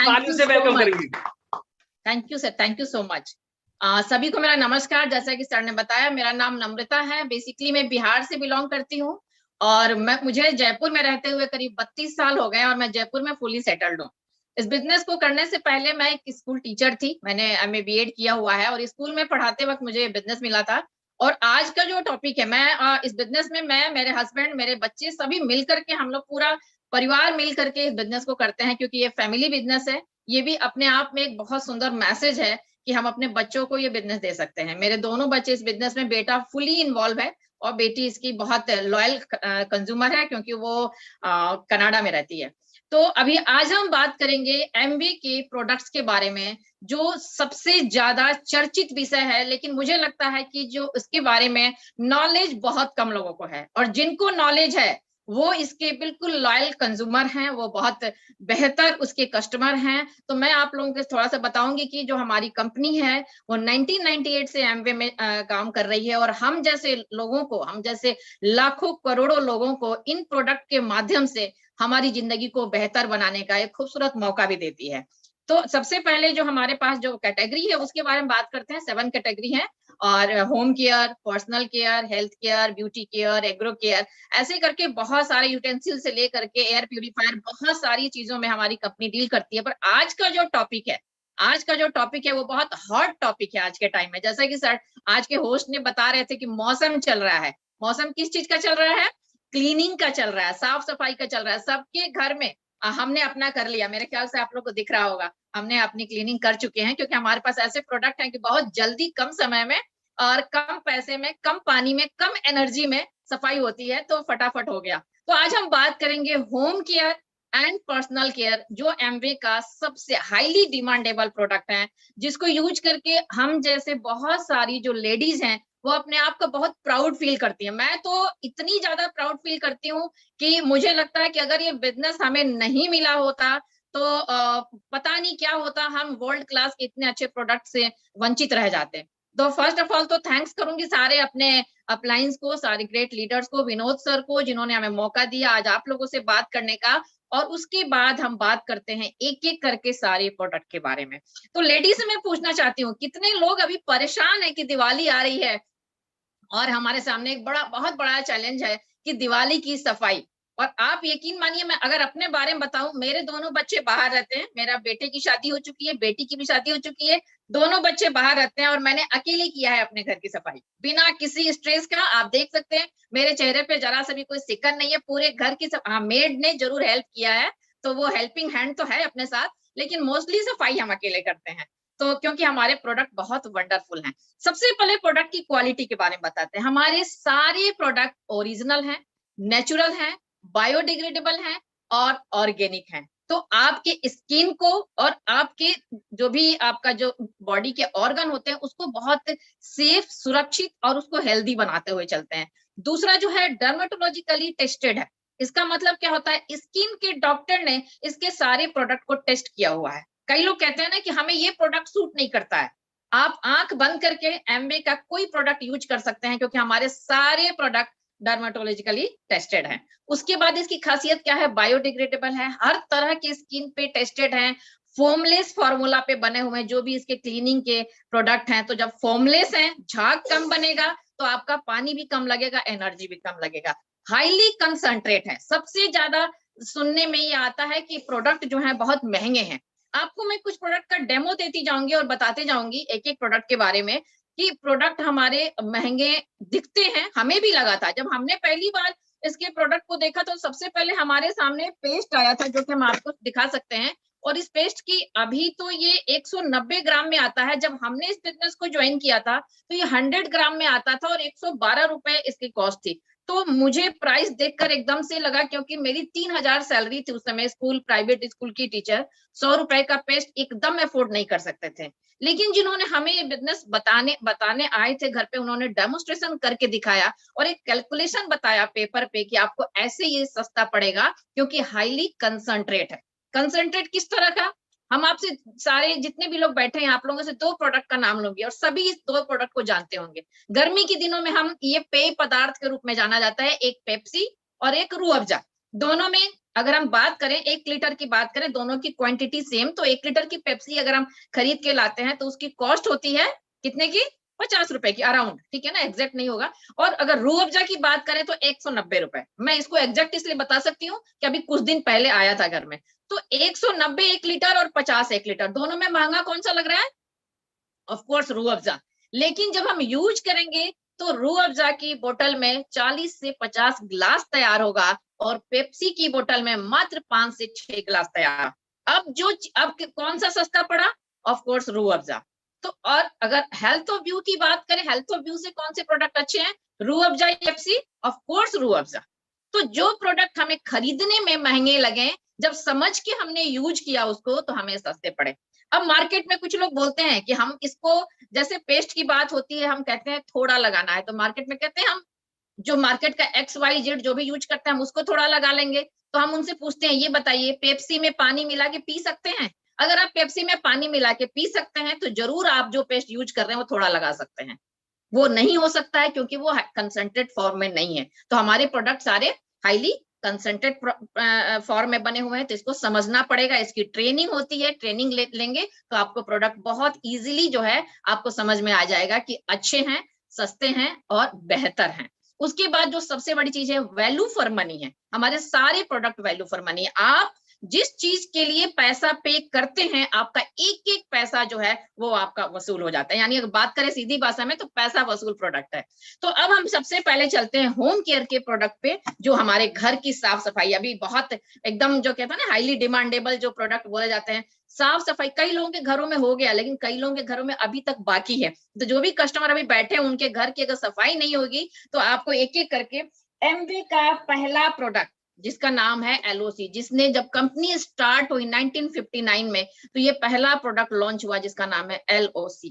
तालियों से वेलकम करेंगे। Thank you sir, thank you so much. सभी को मेरा नमस्कार। जैसा कि सर ने बताया, मेरा नाम नम्रता है। बेसिकली मैं बिहार से बिलोंग करती हूँ और मुझे जयपुर में रहते हुए करीब 32 साल हो गए और मैं जयपुर में फुली सेटल्ड हूँ। इस बिजनेस को करने से पहले मैं एक स्कूल टीचर थी। मैंने एमए बीएड किया हुआ है और स्कूल में पढ़ाते वक्त मुझे बिजनेस मिला था। और आज का जो टॉपिक है, मैं इस बिजनेस में मैं, मेरे हस्बैंड, मेरे बच्चे सभी मिल करके, हम लोग पूरा परिवार मिल करके इस बिजनेस को करते हैं, क्योंकि ये फैमिली बिजनेस है। ये भी अपने आप में एक बहुत सुंदर मैसेज है कि हम अपने बच्चों को ये बिजनेस दे सकते हैं। मेरे दोनों बच्चे इस बिजनेस में, बेटा फुली इन्वॉल्व है और बेटी इसकी बहुत लॉयल कंज्यूमर है, क्योंकि वो कनाडा में रहती है। तो अभी आज हम बात करेंगे एमवे के प्रोडक्ट्स के बारे में, जो सबसे ज्यादा चर्चित विषय है, लेकिन मुझे लगता है कि जो इसके बारे में नॉलेज बहुत कम लोगों को है, और जिनको नॉलेज है वो इसके बिल्कुल लॉयल कंज्यूमर हैं, वो बहुत बेहतर उसके कस्टमर हैं। तो मैं आप लोगों को थोड़ा सा बताऊंगी कि जो हमारी कंपनी है वो 1998 से एमवे में काम कर रही है, और हम जैसे लोगों को, हम जैसे लाखों करोड़ों लोगों को इन प्रोडक्ट के माध्यम से हमारी जिंदगी को बेहतर बनाने का एक खूबसूरत मौका भी देती है। तो सबसे पहले जो हमारे पास जो कैटेगरी है उसके बारे में बात करते हैं। 7 कैटेगरी है, और home care, personal care, health care, beauty care, agro care, ऐसे करके बहुत सारे यूटेंसिल से लेकर के एयर प्यूरिफायर, बहुत सारी चीजों में हमारी कंपनी डील करती है। पर आज का जो टॉपिक है, आज का जो टॉपिक है वो बहुत हॉट टॉपिक है आज के टाइम में। जैसा कि सर आज के होस्ट ने बता रहे थे कि मौसम चल रहा है। मौसम किस चीज का चल रहा है? क्लीनिंग का चल रहा है, साफ सफाई का चल रहा है। सबके घर में हमने अपना कर लिया। मेरे ख्याल से आप लोग को दिख रहा होगा, हमने अपनी क्लीनिंग कर चुके हैं, क्योंकि हमारे पास ऐसे प्रोडक्ट हैं कि बहुत जल्दी, कम समय में और कम पैसे में, कम पानी में, कम एनर्जी में सफाई होती है, तो फटाफट हो गया। तो आज हम बात करेंगे home care and personal care, जो एमवे का सबसे हाईली डिमांडेबल प्रोडक्ट है, जिसको यूज करके हम जैसे बहुत सारी जो लेडीज हैं वो अपने आप को बहुत प्राउड फील करती है। मैं तो इतनी ज्यादा प्राउड फील करती हूँ कि मुझे लगता है कि अगर ये बिजनेस हमें नहीं मिला होता तो पता नहीं क्या होता, हम वर्ल्ड क्लास के इतने अच्छे प्रोडक्ट से वंचित रह जाते। तो फर्स्ट ऑफ ऑल तो थैंक्स करूंगी सारे अपने अपलाइंस को, सारे ग्रेट लीडर्स को, विनोद सर को, जिन्होंने हमें मौका दिया आज आप लोगों से बात करने का। और उसके बाद हम बात करते हैं एक एक करके सारे प्रोडक्ट के बारे में। तो लेडीज से मैं पूछना चाहती हूँ, कितने लोग अभी परेशान है कि दिवाली आ रही है और हमारे सामने एक बहुत बड़ा चैलेंज है कि दिवाली की सफाई। और आप यकीन मानिए, मैं अगर अपने बारे में बताऊं, मेरे दोनों बच्चे बाहर रहते हैं। मेरा बेटे की शादी हो चुकी है, बेटी की भी शादी हो चुकी है, दोनों बच्चे बाहर रहते हैं, और मैंने अकेले किया है अपने घर की सफाई बिना किसी स्ट्रेस का। आप देख सकते हैं मेरे चेहरे पे जरा सा भी कोई सिकन नहीं है। पूरे घर की हाँ, मेड ने जरूर हेल्प किया है, तो वो हेल्पिंग हैंड तो है अपने साथ, लेकिन मोस्टली सफाई हम अकेले करते हैं। तो क्योंकि हमारे प्रोडक्ट बहुत वंडरफुल हैं। सबसे पहले प्रोडक्ट की क्वालिटी के बारे में बताते हैं। हमारे सारे प्रोडक्ट ओरिजिनल हैं, नेचुरल हैं, बायोडिग्रेडेबल हैं और ऑर्गेनिक हैं। तो आपके स्किन को और आपके जो भी आपका जो बॉडी के ऑर्गन होते हैं उसको बहुत सेफ, सुरक्षित और उसको हेल्दी बनाते हुए चलते हैं। दूसरा जो है डर्मेटोलॉजिकली टेस्टेड है। इसका मतलब क्या होता है? स्किन के डॉक्टर ने इसके सारे प्रोडक्ट को टेस्ट किया हुआ है। कई लोग कहते हैं ना कि हमें ये प्रोडक्ट सूट नहीं करता है। आप आंख बंद करके एमवे का कोई प्रोडक्ट यूज कर सकते हैं, क्योंकि हमारे सारे प्रोडक्ट डर्मेटोलॉजिकली टेस्टेड हैं। उसके बाद इसकी खासियत क्या है? बायोडिग्रेडेबल है, हर तरह के स्किन पे टेस्टेड है, फोमलेस फॉर्मूला पे बने हुए हैं जो भी इसके क्लीनिंग के प्रोडक्ट हैं। तो जब फोमलेस हैं, झाग कम बनेगा, तो आपका पानी भी कम लगेगा, एनर्जी भी कम लगेगा। हाईली कंसंट्रेट है। सबसे ज्यादा सुनने में ये आता है कि प्रोडक्ट जो है बहुत महंगे हैं। आपको मैं कुछ प्रोडक्ट का डेमो देती जाऊंगी और बताते जाऊंगी एक एक प्रोडक्ट के बारे में कि प्रोडक्ट हमारे महंगे दिखते हैं। हमें भी लगा था जब हमने पहली बार इसके प्रोडक्ट को देखा, तो सबसे पहले हमारे सामने पेस्ट आया था, जो कि हम आपको दिखा सकते हैं। और इस पेस्ट की अभी तो ये 190 ग्राम में आता है। जब हमने इस बिजनेस को ज्वाइन किया था तो ये 100 ग्राम में आता था और 112 रुपए इसकी कॉस्ट थी। तो मुझे प्राइस देखकर एकदम से लगा, क्योंकि मेरी 3000 सैलरी थी उस समय, स्कूल, प्राइवेट स्कूल की टीचर, 100 रुपए का पेस्ट एकदम अफोर्ड नहीं कर सकते थे। लेकिन जिन्होंने हमें ये बिजनेस बताने आए थे घर पे, उन्होंने डेमोन्स्ट्रेशन करके दिखाया और एक कैलकुलेशन बताया पेपर पे कि आपको ऐसे ये सस्ता पड़ेगा, क्योंकि हाईली कंसंट्रेट है। कंसंट्रेट किस तरह का? हम आपसे सारे जितने भी लोग बैठे हैं, आप लोगों से 2 प्रोडक्ट का नाम लूंगी और सभी इस 2 प्रोडक्ट को जानते होंगे। गर्मी के दिनों में हम ये पेय पदार्थ के रूप में जाना जाता है, एक पेप्सी और एक रूह अफ़ज़ा। दोनों में अगर हम बात करें 1 लीटर की बात करें, दोनों की क्वांटिटी सेम, तो 1 लीटर की पेप्सी अगर हम खरीद के लाते हैं तो उसकी कॉस्ट होती है कितने की, 50 रुपए की अराउंड, ठीक है ना, एग्जैक्ट नहीं होगा। और अगर रूह अफ़ज़ा की बात करें तो 190 रुपए। मैं इसको एग्जैक्ट इसलिए बता सकती हूँ कि अभी कुछ दिन पहले आया था घर में। तो 190 1 लीटर और 50 1 लीटर, दोनों में महंगा कौन सा लग रहा है? Of course Rooh Afza. लेकिन जब हम यूज करेंगे तो रूह अफ़ज़ा की बोतल में 40 से 50 ग्लास तैयार होगा और पेप्सी की बोतल में मात्र 5 से 6 ग्लास तैयार। अब कौन सा सस्ता पड़ा? Of course Rooh Afza. तो और अगर हेल्थ ऑफ व्यू की बात करें, हेल्थ ऑफ व्यू से कौन से प्रोडक्ट अच्छे हैं? रूह अफ़ज़ा या Pepsi? Of course Rooh Afza. तो जो प्रोडक्ट हमें खरीदने में महंगे लगे, जब समझ के हमने यूज किया उसको तो हमें सस्ते पड़े। अब मार्केट में कुछ लोग बोलते हैं कि हम इसको, जैसे पेस्ट की बात होती है, हम कहते हैं थोड़ा लगाना है, तो मार्केट में कहते हैं हम जो मार्केट का एक्स वाई जेड जो भी यूज करते हैं हम उसको थोड़ा लगा लेंगे। तो हम उनसे पूछते हैं, ये बताइए पेप्सी में पानी मिला के पी सकते हैं? अगर आप पेप्सी में पानी मिला के पी सकते हैं तो जरूर आप जो पेस्ट यूज कर रहे हैं वो थोड़ा लगा सकते हैं। वो नहीं हो सकता है क्योंकि वो कंसंट्रेट फॉर्म में नहीं है। तो हमारे प्रोडक्ट सारे हाईली कंसंट्रेट फॉर्म में बने हुए हैं, तो इसको समझना पड़ेगा। इसकी ट्रेनिंग होती है, ट्रेनिंग लेंगे तो आपको प्रोडक्ट बहुत इजीली जो है आपको समझ में आ जाएगा कि अच्छे हैं, सस्ते हैं और बेहतर हैं। उसके बाद जो सबसे बड़ी चीज है, वैल्यू फॉर मनी है। हमारे सारे प्रोडक्ट वैल्यू फॉर मनी है। आप जिस चीज के लिए पैसा पे करते हैं, आपका एक एक पैसा जो है वो आपका वसूल हो जाता है। यानी अगर बात करें सीधी भाषा में तो पैसा वसूल प्रोडक्ट है। तो अब हम सबसे पहले चलते हैं होम केयर के प्रोडक्ट पे, जो हमारे घर की साफ सफाई, अभी बहुत एकदम जो कहते हैं ना हाईली डिमांडेबल जो प्रोडक्ट बोले जाते हैं। साफ सफाई कई लोगों के घरों में हो गया, लेकिन कई लोगों के घरों में अभी तक बाकी है। तो जो भी कस्टमर अभी बैठे हैं उनके घर की अगर सफाई नहीं होगी तो आपको एक एक करके एमवे का पहला प्रोडक्ट जिसका नाम है एलओसी, जिसने जब कंपनी स्टार्ट हुई 1959 में, तो ये पहला प्रोडक्ट लॉन्च हुआ जिसका नाम है एलओसी।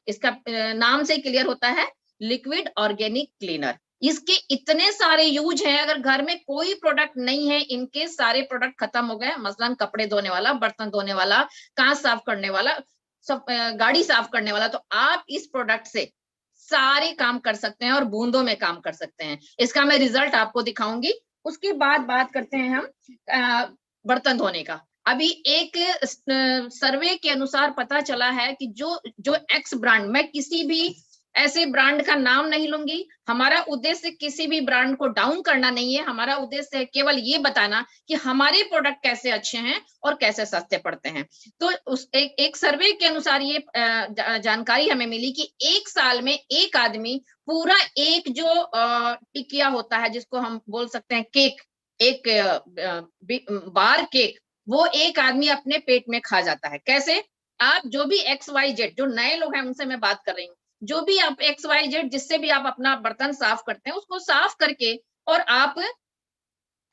इसका नाम से क्लियर होता है, लिक्विड ऑर्गेनिक क्लीनर। इसके इतने सारे यूज हैं, अगर घर में कोई प्रोडक्ट नहीं है, इनके सारे प्रोडक्ट खत्म हो गए। मसलन कपड़े धोने वाला, बर्तन धोने वाला, कांच साफ करने वाला, सब गाड़ी साफ करने वाला, तो आप इस प्रोडक्ट से सारे काम कर सकते हैं और बूंदों में काम कर सकते हैं। इसका मैं रिजल्ट आपको दिखाऊंगी। उसके बाद बात करते हैं हम बर्तन धोने का। अभी एक सर्वे के अनुसार पता चला है कि जो जो एक्स ब्रांड, मैं किसी भी ऐसे ब्रांड का नाम नहीं लूंगी, हमारा उद्देश्य किसी भी ब्रांड को डाउन करना नहीं है। हमारा उद्देश्य है केवल ये बताना कि हमारे प्रोडक्ट कैसे अच्छे हैं और कैसे सस्ते पड़ते हैं। तो उस एक सर्वे के अनुसार ये जानकारी हमें मिली कि एक साल में एक आदमी पूरा एक जो टिकिया होता है, जिसको हम बोल सकते हैं केक, एक बार केक, वो एक आदमी अपने पेट में खा जाता है। कैसे? आप जो भी एक्स वाई जेड, जो नए लोग हैं उनसे मैं बात कर रही हूँ, जो भी आप एक्स वाई जेड जिससे भी आप अपना बर्तन साफ करते हैं, उसको साफ करके और आप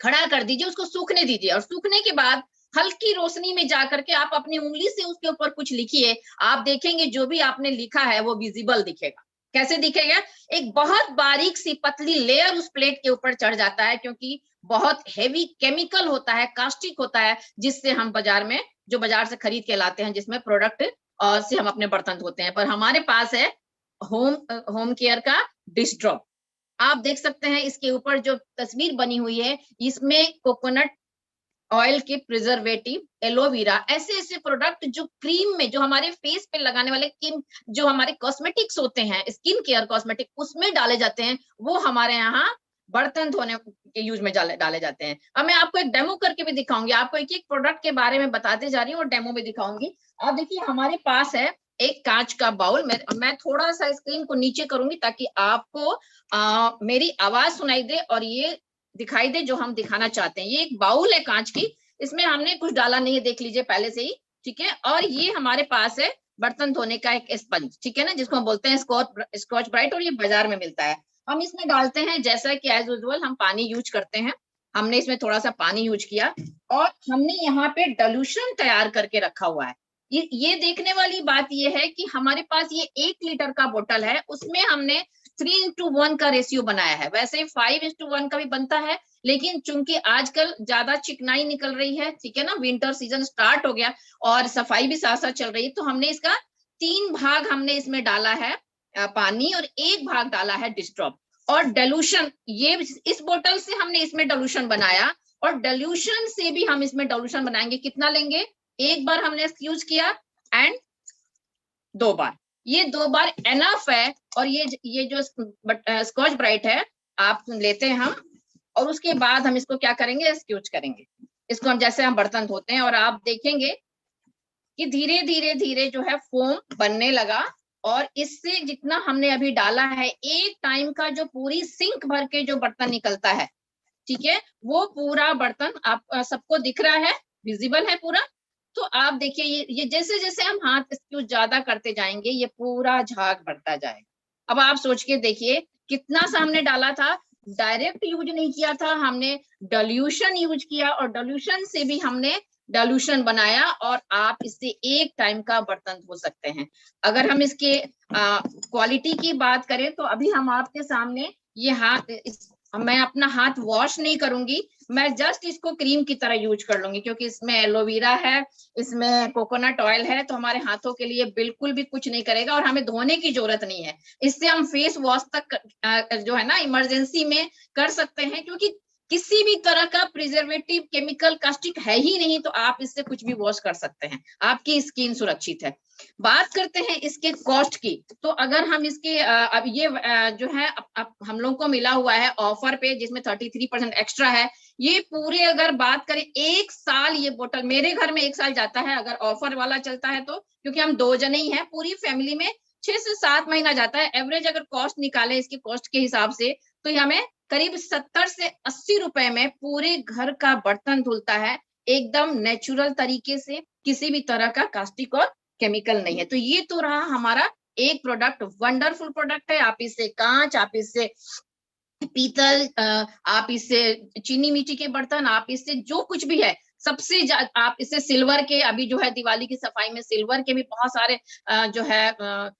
खड़ा कर दीजिए, उसको सूखने दीजिए, और सूखने के बाद हल्की रोशनी में जाकर के आप अपनी उंगली से उसके ऊपर कुछ लिखिए। आप देखेंगे जो भी आपने लिखा है वो विजिबल दिखेगा। कैसे दिखेगा? एक बहुत बारीक सी पतली लेयर उस प्लेट के ऊपर चढ़ जाता है, क्योंकि बहुत हेवी केमिकल होता है, कास्टिक होता है, जिससे हम बाजार में, जो बाजार से खरीद के लाते हैं, जिसमें प्रोडक्ट से हम अपने बर्तन धोते हैं। पर हमारे पास है होम केयर का डिश ड्रॉप। आप देख सकते हैं इसके ऊपर जो तस्वीर बनी हुई है, इसमें कोकोनट ऑयल के प्रिजर्वेटिव, एलोवेरा, ऐसे ऐसे प्रोडक्ट जो क्रीम में, जो हमारे फेस पे लगाने वाले क्रीम, जो हमारे कॉस्मेटिक्स होते हैं, स्किन केयर कॉस्मेटिक, उसमें डाले जाते हैं, वो हमारे यहाँ बर्तन धोने के यूज में डाले जाते हैं। अब मैं आपको एक डेमो करके भी दिखाऊंगी, आपको एक एक प्रोडक्ट के बारे में बताते जा रही हूँ और डेमो भी दिखाऊंगी। आप देखिए हमारे पास है एक कांच का बाउल। मैं थोड़ा सा स्क्रीन को नीचे करूंगी ताकि आपको मेरी आवाज सुनाई दे और ये दिखाई दे जो हम दिखाना चाहते हैं। ये एक बाउल है कांच की, इसमें हमने कुछ डाला नहीं है, देख लीजिए पहले से ही, ठीक है। और ये हमारे पास है बर्तन धोने का एक स्पंज, ठीक है ना, जिसको हम बोलते हैं स्कॉच ब्राइट, और ये बाजार में मिलता है। हम इसमें डालते हैं, जैसा कि एज यूजुअल हम पानी यूज करते हैं, हमने इसमें थोड़ा सा पानी यूज किया और हमने यहाँ पे डाइल्यूशन तैयार करके रखा हुआ है। ये देखने वाली बात ये है कि हमारे पास ये 1 लीटर का बोतल है, उसमें हमने 3:1 का रेशियो बनाया है। वैसे 5:1 का भी बनता है, लेकिन चूंकि आजकल ज्यादा चिकनाई निकल रही है, ठीक है ना, विंटर सीजन स्टार्ट हो गया और सफाई भी साथ साथ चल रही है, तो हमने इसका 3 भाग हमने इसमें डाला है पानी, और 1 भाग डाला है डिश ड्रॉप। और डाइल्यूशन, ये इस बोतल से हमने इसमें डाइल्यूशन बनाया और डाइल्यूशन से भी हम इसमें डाइल्यूशन बनाएंगे। कितना लेंगे? एक बार हमने यूज किया एंड 2 बार, ये 2 बार एनफ है। और ये जो स्कॉच ब्राइट है आप लेते हैं हम, और उसके बाद हम इसको क्या करेंगे? यूज करेंगे इसको हम, जैसे हम बर्तन धोते हैं, और आप देखेंगे कि धीरे धीरे धीरे जो है फोम बनने लगा। और इससे जितना हमने अभी डाला है, एक टाइम का जो पूरी सिंक भर के जो बर्तन निकलता है, ठीक है, वो पूरा बर्तन आप सबको दिख रहा है, विजिबल है पूरा। तो आप देखिए ये जैसे जैसे हम हाथ इसको ज्यादा करते जाएंगे, ये पूरा झाग बढ़ता जाएगा। अब आप सोच के देखिए कितना सा हमने डाला था, डायरेक्ट यूज नहीं किया था, हमने डाइल्यूशन यूज किया, और डाइल्यूशन से भी हमने डाइल्यूशन बनाया, और आप इससे एक टाइम का बर्तन धो सकते हैं। अगर हम इसके क्वालिटी की बात करें तो अभी हम आपके सामने ये हाथ, मैं अपना हाथ वॉश नहीं करूंगी, मैं जस्ट इसको क्रीम की तरह यूज कर लूंगी, क्योंकि इसमें एलोवेरा है, इसमें कोकोनट ऑयल है, तो हमारे हाथों के लिए बिल्कुल भी कुछ नहीं करेगा और हमें धोने की जरूरत नहीं है। इससे हम फेस वॉश तक जो है ना इमरजेंसी में कर सकते हैं, क्योंकि किसी भी तरह का प्रिजर्वेटिव, केमिकल, कास्टिक है ही नहीं, तो आप इससे कुछ भी वॉश कर सकते हैं, आपकी स्किन सुरक्षित है। बात करते हैं इसके कॉस्ट की, तो अगर हम इसके अब ये जो है अब हम लोग को मिला हुआ है ऑफर पे, जिसमें 33% एक्स्ट्रा है। ये पूरे अगर बात करें 1 साल, ये बोतल मेरे घर में 1 साल जाता है अगर ऑफर वाला चलता है तो, क्योंकि हम 2 जने ही हैं पूरी फैमिली में, 6 से 7 महीना जाता है एवरेज। अगर कॉस्ट निकाले इसके कॉस्ट के हिसाब से, तो हमें करीब 70 से 80 रुपए में पूरे घर का बर्तन धुलता है, एकदम नेचुरल तरीके से, किसी भी तरह का कास्टिक और केमिकल नहीं है। तो ये तो रहा हमारा एक प्रोडक्ट, वंडरफुल प्रोडक्ट है। आप इससे कांच, आप इससे पीतल, आप इससे चीनी मिट्टी के बर्तन, आप इससे जो कुछ भी है, सबसे आप इससे सिल्वर के, अभी जो है दिवाली की सफाई में सिल्वर के भी बहुत सारे जो है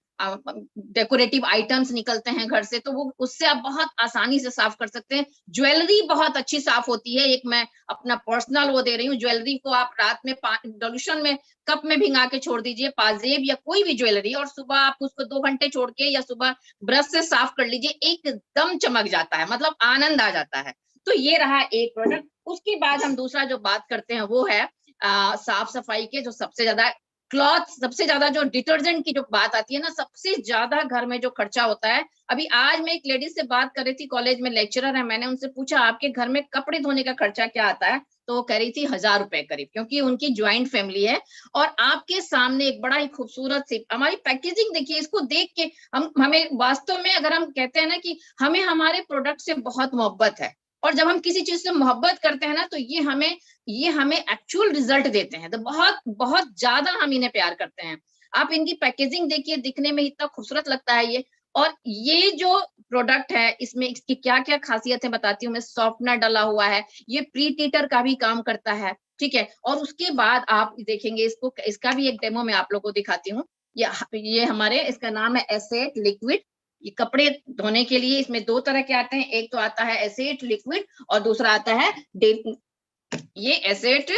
डेकोरेटिव आइटम्स निकलते हैं घर से, तो वो उससे आप बहुत आसानी से साफ कर सकते हैं। ज्वेलरी बहुत अच्छी साफ होती है, एक मैं अपना पर्सनल वो दे रही हूँ, ज्वेलरी को आप रात में डाइल्यूशन में कप में भिंगा के छोड़ दीजिए, पाजेब या कोई भी ज्वेलरी, और सुबह आप उसको 2 घंटे छोड़ के या सुबह ब्रश से साफ कर लीजिए, एकदम चमक जाता है, मतलब आनंद आ जाता है। तो ये रहा एक प्रोडक्ट। उसके बाद हम दूसरा जो बात करते हैं वो है साफ सफाई के, जो सबसे ज्यादा क्लॉथ, सबसे ज्यादा जो डिटर्जेंट की जो बात आती है ना, सबसे ज्यादा घर में जो खर्चा होता है। अभी आज मैं एक लेडीज से बात कर रही थी, कॉलेज में लेक्चरर है, मैंने उनसे पूछा आपके घर में कपड़े धोने का खर्चा क्या आता है, तो वो कह रही थी 1000 रुपए करीब, क्योंकि उनकी ज्वाइंट फैमिली है। और आपके सामने एक बड़ा ही खूबसूरत सी हमारी पैकेजिंग देखिए, इसको देख के हमें वास्तव में, अगर हम कहते हैं ना कि हमें हमारे प्रोडक्ट से बहुत मोहब्बत है, और जब हम किसी चीज से मोहब्बत करते हैं ना, तो ये हमें एक्चुअल रिजल्ट देते हैं, तो बहुत बहुत ज्यादा हम इन्हें प्यार करते हैं। आप इनकी पैकेजिंग देखिए, दिखने में इतना खूबसूरत लगता है ये। और ये जो प्रोडक्ट है, इसमें इसकी क्या क्या खासियत है बताती हूँ मैं। सॉफ्टनर डला हुआ है, ये प्री टीटर का भी काम करता है, ठीक है। और उसके बाद आप देखेंगे इसको, इसका भी एक डेमो मैं आप लोगों को दिखाती हूँ। ये हमारे, इसका नाम है एसेट लिक्विड। ये कपड़े धोने के लिए इसमें 2 तरह के आते हैं, एक तो आता है एसेट लिक्विड और दूसरा आता है ये एसेट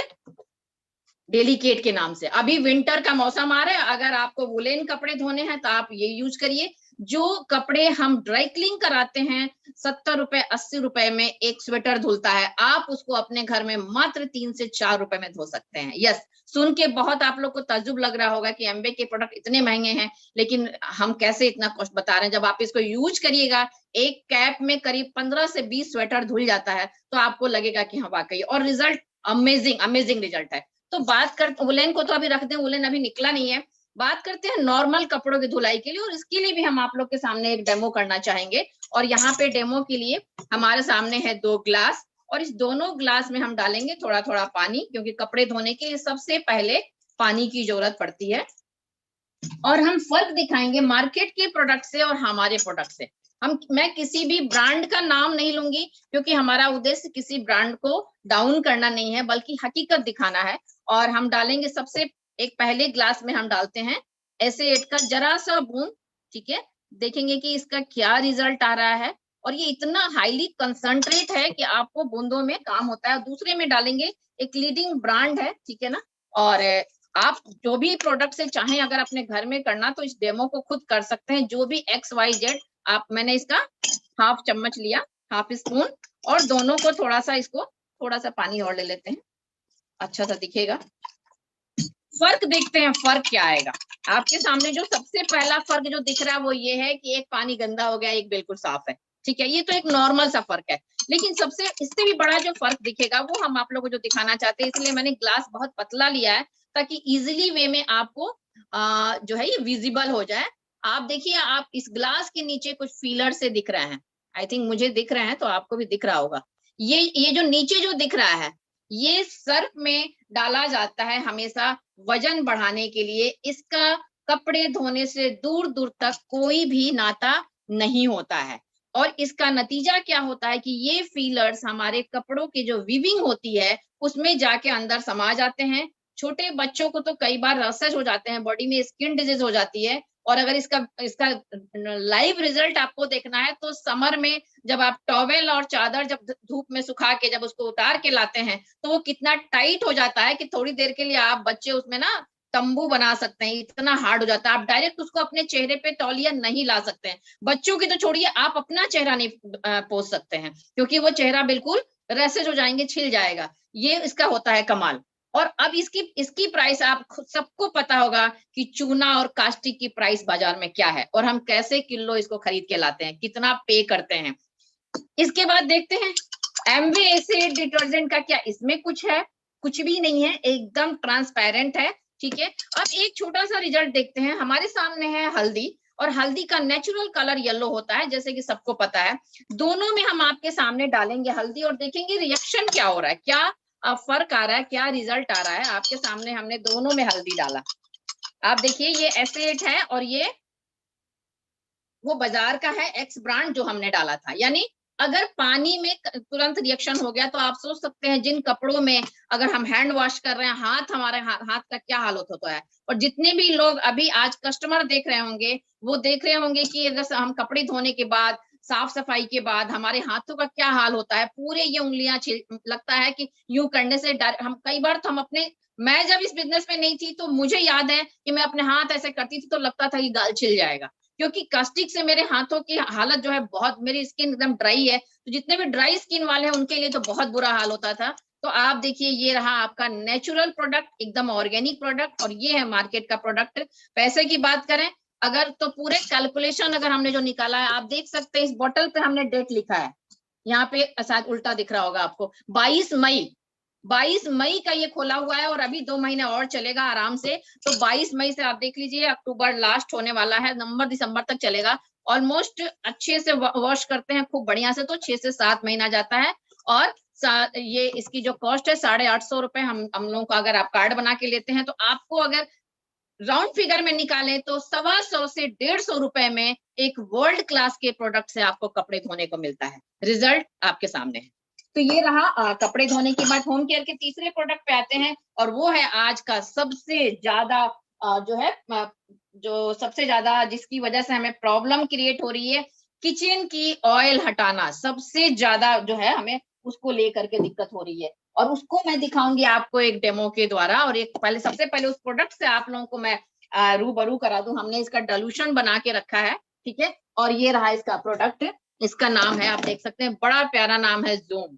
डेलिकेट के नाम से। अभी विंटर का मौसम आ रहा है, अगर आपको वुलेन कपड़े धोने हैं तो आप ये यूज करिए। जो कपड़े हम ड्राई क्लीन कराते हैं, 70 रुपए 80 रुपए में एक स्वेटर धुलता है, आप उसको अपने घर में मात्र 3 से 4 रुपए में धो सकते हैं। यस, सुन के बहुत आप लोग को ताज्जुब लग रहा होगा कि एमबे के प्रोडक्ट इतने महंगे हैं, लेकिन हम कैसे इतना कॉस्ट बता रहे हैं। जब आप इसको यूज करिएगा, एक कैप में करीब 15 से 20 स्वेटर धुल जाता है, तो आपको लगेगा कि हाँ वाकई, और रिजल्ट अमेजिंग अमेजिंग रिजल्ट है। तो बात कर, वुलेन को तो अभी रख दें, वुलेन अभी निकला नहीं है। बात करते हैं नॉर्मल कपड़ों की धुलाई के लिए, और इसके लिए भी हम आप लोग के सामने एक डेमो करना चाहेंगे। और यहाँ पे डेमो के लिए हमारे सामने है 2 ग्लास, और इस दोनों ग्लास में हम डालेंगे थोड़ा थोड़ा पानी, क्योंकि कपड़े धोने के लिए सबसे पहले पानी की जरूरत पड़ती है। और हम फर्क दिखाएंगे मार्केट के प्रोडक्ट से और हमारे प्रोडक्ट से। मैं किसी भी ब्रांड का नाम नहीं लूंगी, क्योंकि हमारा उद्देश्य किसी ब्रांड को डाउन करना नहीं है, बल्कि हकीकत दिखाना है। और हम डालेंगे सबसे एक पहले ग्लास में हम डालते हैं एसेट का जरा सा बूंद, ठीक है। देखेंगे कि इसका क्या रिजल्ट आ रहा है। और ये इतना हाईली कंसंट्रेट है कि आपको बूंदों में काम होता है। दूसरे में डालेंगे एक लीडिंग ब्रांड है, ठीक है ना। और आप जो भी प्रोडक्ट से चाहें अगर अपने घर में करना, तो इस डेमो को खुद कर सकते हैं। जो भी XYZ मैंने इसका हाफ चम्मच लिया, हाफ स्पून, और दोनों को थोड़ा सा, इसको थोड़ा सा पानी और ले लेते हैं, अच्छा सा दिखेगा। फर्क देखते हैं, फर्क क्या आएगा। आपके सामने जो सबसे पहला फर्क जो दिख रहा है वो ये है कि एक पानी गंदा हो गया, एक बिल्कुल साफ है, ठीक है, ये तो एक नॉर्मल सा फर्क है। लेकिन सबसे इससे भी बड़ा जो फर्क दिखेगा वो हम आप लोगों को जो दिखाना चाहते हैं, इसलिए मैंने ग्लास बहुत पतला लिया है ताकि इजिली वे में आपको जो है ये विजिबल हो जाए। आप देखिए, आप इस ग्लास के नीचे कुछ फीलर से दिख रहे हैं, आई थिंक मुझे दिख रहे हैं तो आपको भी दिख रहा होगा। ये जो नीचे जो दिख रहा है, ये सर्फ में डाला जाता है हमेशा वजन बढ़ाने के लिए। इसका कपड़े धोने से दूर दूर तक कोई भी नाता नहीं होता है, और इसका नतीजा क्या होता है कि ये फीलर्स हमारे कपड़ों की जो वीविंग होती है उसमें जाके अंदर समा जाते हैं। छोटे बच्चों को तो कई बार रैशेज हो जाते हैं, बॉडी में स्किन डिजीज हो जाती है। और अगर इसका इसका लाइव रिजल्ट आपको देखना है तो समर में जब आप टॉवेल और चादर जब धूप में सुखा के जब उसको उतार के लाते हैं तो वो कितना टाइट हो जाता है कि थोड़ी देर के लिए आप बच्चे उसमें ना तंबू बना सकते हैं, इतना हार्ड हो जाता है। आप डायरेक्ट उसको अपने चेहरे पे तौलिया नहीं ला सकते हैं, बच्चों की तो छोड़िए, आप अपना चेहरा नहीं पोंछ सकते हैं, क्योंकि वो चेहरा बिल्कुल रैशेज हो जाएंगे, छिल जाएगा। ये इसका होता है कमाल। और अब इसकी इसकी प्राइस आप सबको पता होगा कि चूना और कास्टिक की प्राइस बाजार में क्या है, और हम कैसे किलो इसको खरीद के लाते हैं, कितना पे करते हैं। इसके बाद देखते हैं एमवे एसिड डिटर्जेंट का क्या इसमें कुछ है, कुछ भी नहीं है, एकदम ट्रांसपेरेंट है, ठीक है। अब एक छोटा सा रिजल्ट देखते हैं। हमारे सामने है हल्दी, और हल्दी का नेचुरल कलर येलो होता है, जैसे कि सबको पता है। दोनों में हम आपके सामने डालेंगे हल्दी और देखेंगे रिएक्शन क्या हो रहा है, क्या फर्क आ रहा है, क्या रिजल्ट आ रहा है। आपके सामने हमने दोनों में हल्दी डाला, आप देखिए ये एसेट है और ये वो बाजार का है एक्स ब्रांड जो हमने डाला था। यानी अगर पानी में तुरंत रिएक्शन हो गया तो आप सोच सकते हैं जिन कपड़ों में अगर हम हैंड वॉश कर रहे हैं, हमारे हाथ का क्या हालत होता है। और जितने भी लोग अभी आज कस्टमर देख रहे होंगे वो देख रहे होंगे कि अगर हम कपड़े धोने के बाद, साफ सफाई के बाद हमारे हाथों का क्या हाल होता है, पूरे ये उंगलियां लगता है कि यूं करने से हम कई बार तो हम अपने, मैं जब इस बिजनेस में नहीं थी तो मुझे याद है कि मैं अपने हाथ ऐसे करती थी तो लगता था कि गाल छिल जाएगा, क्योंकि कास्टिक से मेरे हाथों की हालत जो है बहुत, मेरी स्किन एकदम ड्राई है, तो जितने भी ड्राई स्किन वाले हैं उनके लिए तो बहुत बुरा हाल होता था। तो आप देखिए ये रहा आपका नेचुरल प्रोडक्ट, एकदम ऑर्गेनिक प्रोडक्ट, और ये है मार्केट का प्रोडक्ट। पैसे की बात करें अगर तो पूरे कैलकुलेशन अगर हमने जो निकाला है, आप देख सकते हैं इस बोतल पे हमने डेट लिखा है, यहाँ पे शायद उल्टा दिख रहा होगा आपको, 22 मई का ये खोला हुआ है, और अभी 2 महीने और चलेगा आराम से। तो 22 मई से आप देख लीजिए अक्टूबर लास्ट होने वाला है, नवंबर दिसंबर तक चलेगा। ऑलमोस्ट अच्छे से वॉश करते हैं खूब बढ़िया से तो 6 से 7 महीना जाता है। और ये इसकी जो कॉस्ट है 850 रुपए, हम लोगों का अगर आप कार्ड बना के लेते हैं तो आपको अगर राउंड फिगर में निकालें तो 125 से 150 रुपए में एक वर्ल्ड क्लास के प्रोडक्ट से आपको कपड़े धोने को मिलता है। रिजल्ट आपके सामने है। तो ये रहा कपड़े धोने के बाद होम केयर के तीसरे प्रोडक्ट पे आते हैं, और वो है आज का सबसे ज्यादा जो है जो सबसे ज्यादा जिसकी वजह से हमें प्रॉब्लम क्रिएट हो रही है, किचन की ऑयल हटाना सबसे ज्यादा जो है हमें उसको लेकर के दिक्कत हो रही है। और उसको मैं दिखाऊंगी आपको एक डेमो के द्वारा, और एक पहले सबसे पहले उस प्रोडक्ट से आप लोगों को मैं रूबरू करा दूं। हमने इसका डाइल्यूशन बना के रखा है, ठीक है, और ये रहा इसका प्रोडक्ट। इसका नाम है, आप देख सकते हैं, बड़ा प्यारा नाम है जूम,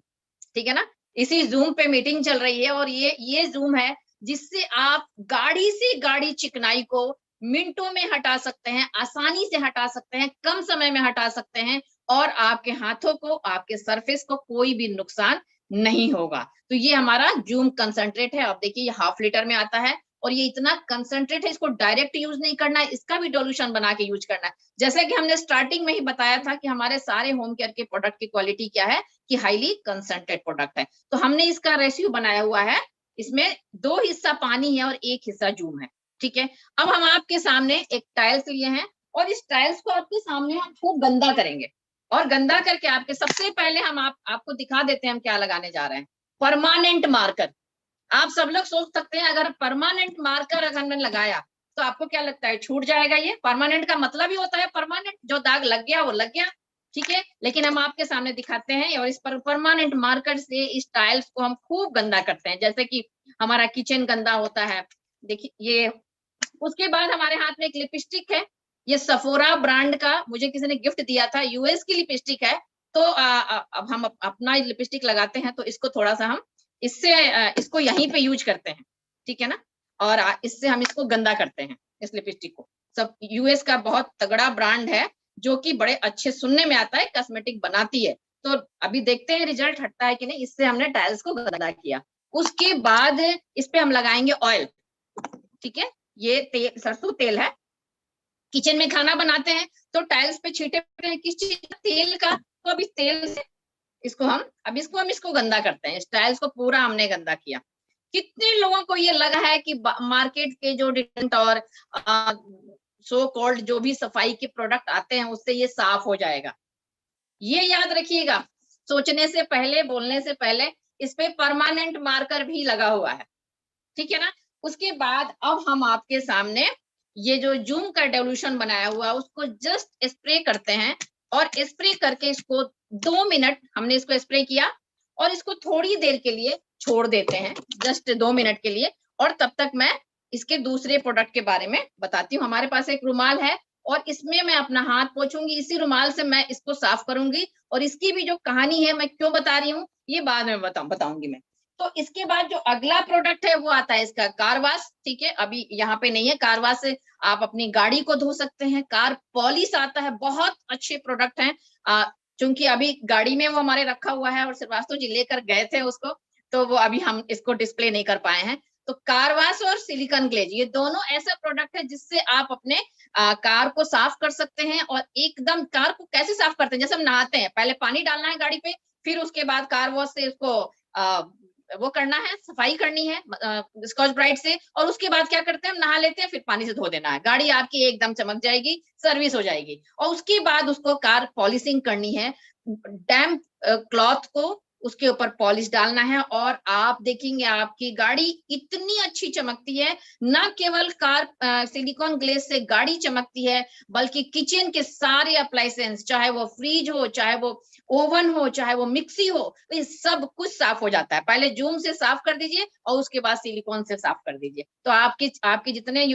ठीक है ना। इसी जूम पे मीटिंग चल रही है, और ये जूम है जिससे आप गाड़ी से गाड़ी चिकनाई को मिनटों में हटा सकते हैं, आसानी से हटा सकते हैं, कम समय में हटा सकते हैं, और आपके हाथों को, आपके सरफेस को कोई भी नुकसान नहीं होगा। तो ये हमारा जूम कंसंट्रेट है, आप देखिए ये ½ लीटर में आता है, और ये इतना कंसंट्रेट है, इसको डायरेक्ट यूज नहीं करना है, इसका भी डोल्यूशन बना के यूज करना है। जैसे कि हमने स्टार्टिंग में ही बताया था कि हमारे सारे होम केयर के प्रोडक्ट की क्वालिटी क्या है कि हाईली कंसंट्रेट प्रोडक्ट है। तो हमने इसका रेशियो बनाया हुआ है, इसमें 2 हिस्सा पानी है और 1 हिस्सा जूम है, ठीक है। अब हम आपके सामने एक टाइल्स लिए हैं, और इस टाइल्स को आपके सामने हम खूब गंदा करेंगे, और गंदा करके आपके सबसे पहले हम आपको दिखा देते हैं हम क्या लगाने जा रहे हैं। Permanent marker. आप सब लोग सोच सकते हैं अगर परमानेंट मार्कर अगर हमने लगाया तो आपको क्या लगता है छूट जाएगा। ये परमानेंट का मतलब ही होता है परमानेंट, जो दाग लग गया वो लग गया, ठीक है। लेकिन हम आपके सामने दिखाते हैं, और इस पर परमानेंट मार्कर से इस टाइल्स को हम खूब गंदा करते हैं, जैसे कि हमारा किचन गंदा होता है। देखिए ये, उसके बाद हमारे हाथ में एक लिपस्टिक है, ये सफोरा ब्रांड का मुझे किसी ने गिफ्ट दिया था, यूएस की लिपस्टिक है। तो अब हम अपना लिपस्टिक लगाते हैं तो इसको थोड़ा सा हम इससे इसको यहीं पे यूज करते हैं, ठीक है ना। और इससे हम इसको गंदा करते हैं, इस लिपस्टिक को। सब यूएस का बहुत तगड़ा ब्रांड है, जो कि बड़े अच्छे सुनने में आता है, कॉस्मेटिक बनाती है। तो अभी देखते हैं रिजल्ट हटता है कि नहीं। इससे हमने टाइल्स को गंदा किया। उसके बाद इस पे हम लगाएंगे ऑयल, ठीक है। ये तेल, सरसों तेल है। किचन में खाना बनाते हैं तो टाइल्स पे छींटे हैं किस चीज का, तेल का। तो अब इस तेल से इसको गंदा करते हैं। इस टाइल्स को पूरा हमने गंदा किया। कितने लोगों को ये लगा है कि मार्केट के जो डिटर्जेंट और सो कॉल्ड जो भी सफाई के प्रोडक्ट आते हैं उससे ये साफ हो जाएगा। ये याद रखिएगा, सोचने से पहले, बोलने से पहले इस पे परमानेंट मार्कर भी लगा हुआ है, ठीक है ना। उसके बाद अब हम आपके सामने ये जो जूम का डेवल्यूशन बनाया हुआ उसको जस्ट स्प्रे करते हैं। और स्प्रे करके इसको 2 मिनट हमने इसको स्प्रे किया और इसको थोड़ी देर के लिए छोड़ देते हैं, जस्ट 2 मिनट के लिए। और तब तक मैं इसके दूसरे प्रोडक्ट के बारे में बताती हूँ। हमारे पास एक रुमाल है और इसमें मैं अपना हाथ पोंछूंगी, इसी रुमाल से मैं इसको साफ करूंगी। और इसकी भी जो कहानी है, मैं क्यों बता रही हूँ ये बाद में बताऊंगी मैं। तो इसके बाद जो अगला प्रोडक्ट है वो आता है इसका कार वाश, ठीक है। अभी यहाँ पे नहीं है कार वाश से आप अपनी गाड़ी को धो सकते हैं। कार पॉलिश आता है, बहुत अच्छे प्रोडक्ट हैं। चूंकि अभी गाड़ी में वो हमारे रखा हुआ है और श्रीवास्तव जी लेकर गए थे उसको, तो वो अभी हम इसको डिस्प्ले नहीं कर पाए हैं। तो कार वाश और सिलिकॉन ग्लेज, ये दोनों ऐसा प्रोडक्ट है जिससे आप अपने कार को साफ कर सकते हैं। और एकदम कार को कैसे साफ करते हैं, जैसे हम नहाते हैं, पहले पानी डालना है गाड़ी पे, फिर उसके बाद कार वॉश से उसको वो करना है, सफाई करनी है स्कॉच ब्राइट से। और उसके बाद क्या करते हैं, हम नहा लेते हैं, फिर पानी से धो देना है। गाड़ी आपकी एकदम चमक जाएगी, सर्विस हो जाएगी। और उसके बाद उसको कार पॉलिशिंग करनी है, डैम्प क्लॉथ को उसके ऊपर पॉलिश डालना है। और आप देखेंगे आपकी गाड़ी इतनी अच्छी चमकती है। ना केवल कार सिलिकॉन ग्लेज से गाड़ी चमकती है, बल्कि किचन के सारे अप्लायंसेस, चाहे वो फ्रिज हो, चाहे वो ओवन हो, चाहे वो मिक्सी हो, ये सब कुछ साफ हो जाता है। पहले जूम से साफ कर दीजिए और उसके बाद सिलिकॉन से साफ कर दीजिए, तो आपके जितने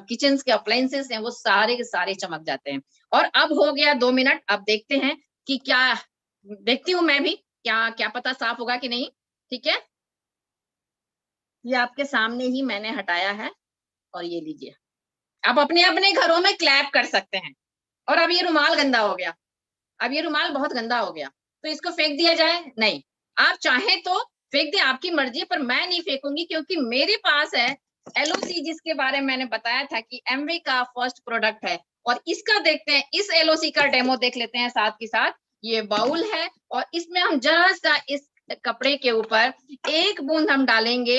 किचन के अप्लायंसेस हैं वो सारे के सारे चमक जाते हैं। और अब हो गया 2 मिनट। अब देखते हैं कि क्या, देखती हूँ मैं भी, क्या क्या पता साफ होगा कि नहीं, ठीक है। ये आपके सामने ही मैंने हटाया है और ये लीजिए। आप अपने अपने घरों में क्लैप कर सकते हैं। और अब ये रुमाल गंदा हो गया, अब ये रुमाल बहुत गंदा हो गया, तो इसको फेंक दिया जाए? नहीं, आप चाहें तो फेंक दे, आपकी मर्जी, पर मैं नहीं फेंकूंगी, क्योंकि मेरे पास है एलओसी, जिसके बारे में मैंने बताया था कि एमवे का फर्स्ट प्रोडक्ट है। और इसका देखते हैं, इस एलओसी का डेमो देख लेते हैं साथ के साथ। ये बाउल है और इसमें हम जरा सा इस कपड़े के ऊपर एक बूंद हम डालेंगे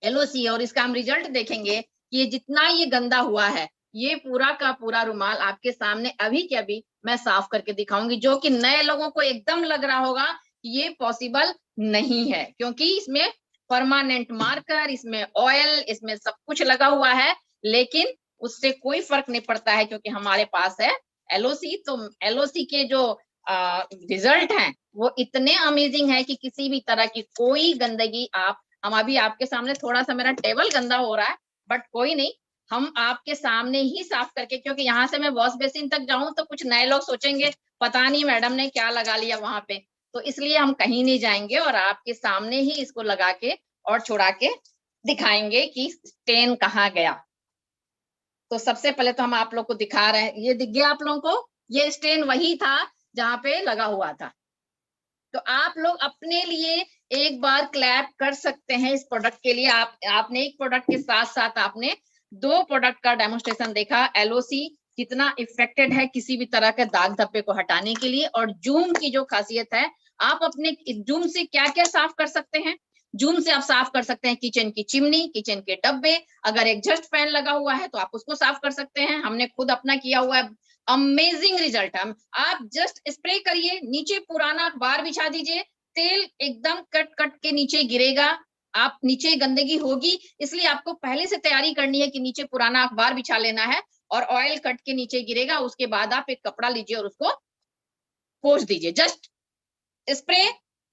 एलओसी, और इसका हम रिजल्ट देखेंगे कि ये जितना ये गंदा हुआ है, ये पूरा का पूरा रुमाल आपके सामने अभी के अभी मैं साफ करके दिखाऊंगी, जो कि नए लोगों को एकदम लग रहा होगा कि ये पॉसिबल नहीं है, क्योंकि इसमें परमानेंट मार्कर, इसमें ऑयल, इसमें सब कुछ लगा हुआ है। लेकिन उससे कोई फर्क नहीं पड़ता है, क्योंकि हमारे पास है एलओसी। तो एलओसी के जो रिजल्ट हैं वो इतने अमेजिंग है कि किसी भी तरह की कोई गंदगी हम अभी आपके सामने, थोड़ा सा मेरा टेबल गंदा हो रहा है, बट कोई नहीं, हम आपके सामने ही साफ करके, क्योंकि यहाँ से मैं वॉश बेसिन तक जाऊं तो कुछ नए लोग सोचेंगे पता नहीं मैडम ने क्या लगा लिया वहां पे, तो इसलिए हम कहीं नहीं जाएंगे और आपके सामने ही इसको लगा के और छुड़ा के दिखाएंगे कि स्टेन कहाँ गया। तो सबसे पहले तो हम आप लोग को दिखा रहे हैं, ये दिख गया आप लोगों को, ये स्टेन वही था जहाँ पे लगा हुआ था। तो आप लोग अपने लिए एक बार क्लैप कर सकते हैं इस प्रोडक्ट के लिए। आपने एक प्रोडक्ट के साथ साथ आपने 2 प्रोडक्ट का डेमोन्स्ट्रेशन देखा। एलओसी कितना इफेक्टेड है किसी भी तरह के दाग धब्बे को हटाने के लिए, और जूम की जो खासियत है, आप अपने जूम से क्या क्या साफ कर सकते हैं। जूम से आप साफ कर सकते हैं किचन की चिमनी, किचन के डब्बे, अगर एग्जॉस्ट फैन लगा हुआ है तो आप उसको साफ कर सकते हैं। हमने खुद अपना किया हुआ है, अमेजिंग रिजल्ट है। आप जस्ट स्प्रे करिए, नीचे पुराना अखबार बिछा दीजिए, तेल एकदम कट कट के नीचे गिरेगा। आप नीचे गंदगी होगी, इसलिए आपको पहले से तैयारी करनी है कि नीचे पुराना अखबार बिछा लेना है और ऑयल कट के नीचे गिरेगा। उसके बाद आप एक कपड़ा लीजिए और उसको पोंछ दीजिए, जस्ट स्प्रे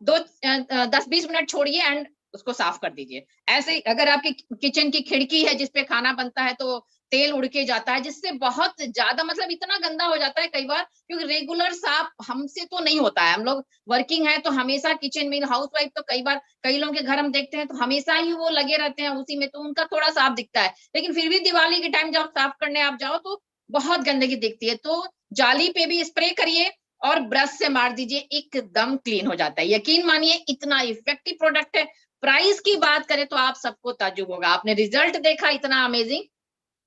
10-20 मिनट छोड़िए एंड उसको साफ कर दीजिए। ऐसे ही अगर आपकी किचन की खिड़की है जिसपे खाना बनता है तो तेल उड़ के जाता है, जिससे बहुत ज्यादा मतलब इतना गंदा हो जाता है कई बार, क्योंकि रेगुलर साफ हमसे तो नहीं होता है। हम लोग वर्किंग है तो हमेशा किचन में, हाउस वाइफ तो कई बार कई लोगों के घर हम देखते हैं तो हमेशा ही वो लगे रहते हैं उसी में, तो उनका थोड़ा साफ दिखता है। लेकिन फिर भी दिवाली के टाइम जब साफ करने आप जाओ तो बहुत गंदगी दिखती है। तो जाली पे भी स्प्रे करिए और ब्रश से मार दीजिए, एकदम क्लीन हो जाता है। यकीन मानिए इतना इफेक्टिव प्रोडक्ट है। प्राइस की बात करें तो आप सबको ताज्जुब होगा। आपने रिजल्ट देखा इतना अमेजिंग,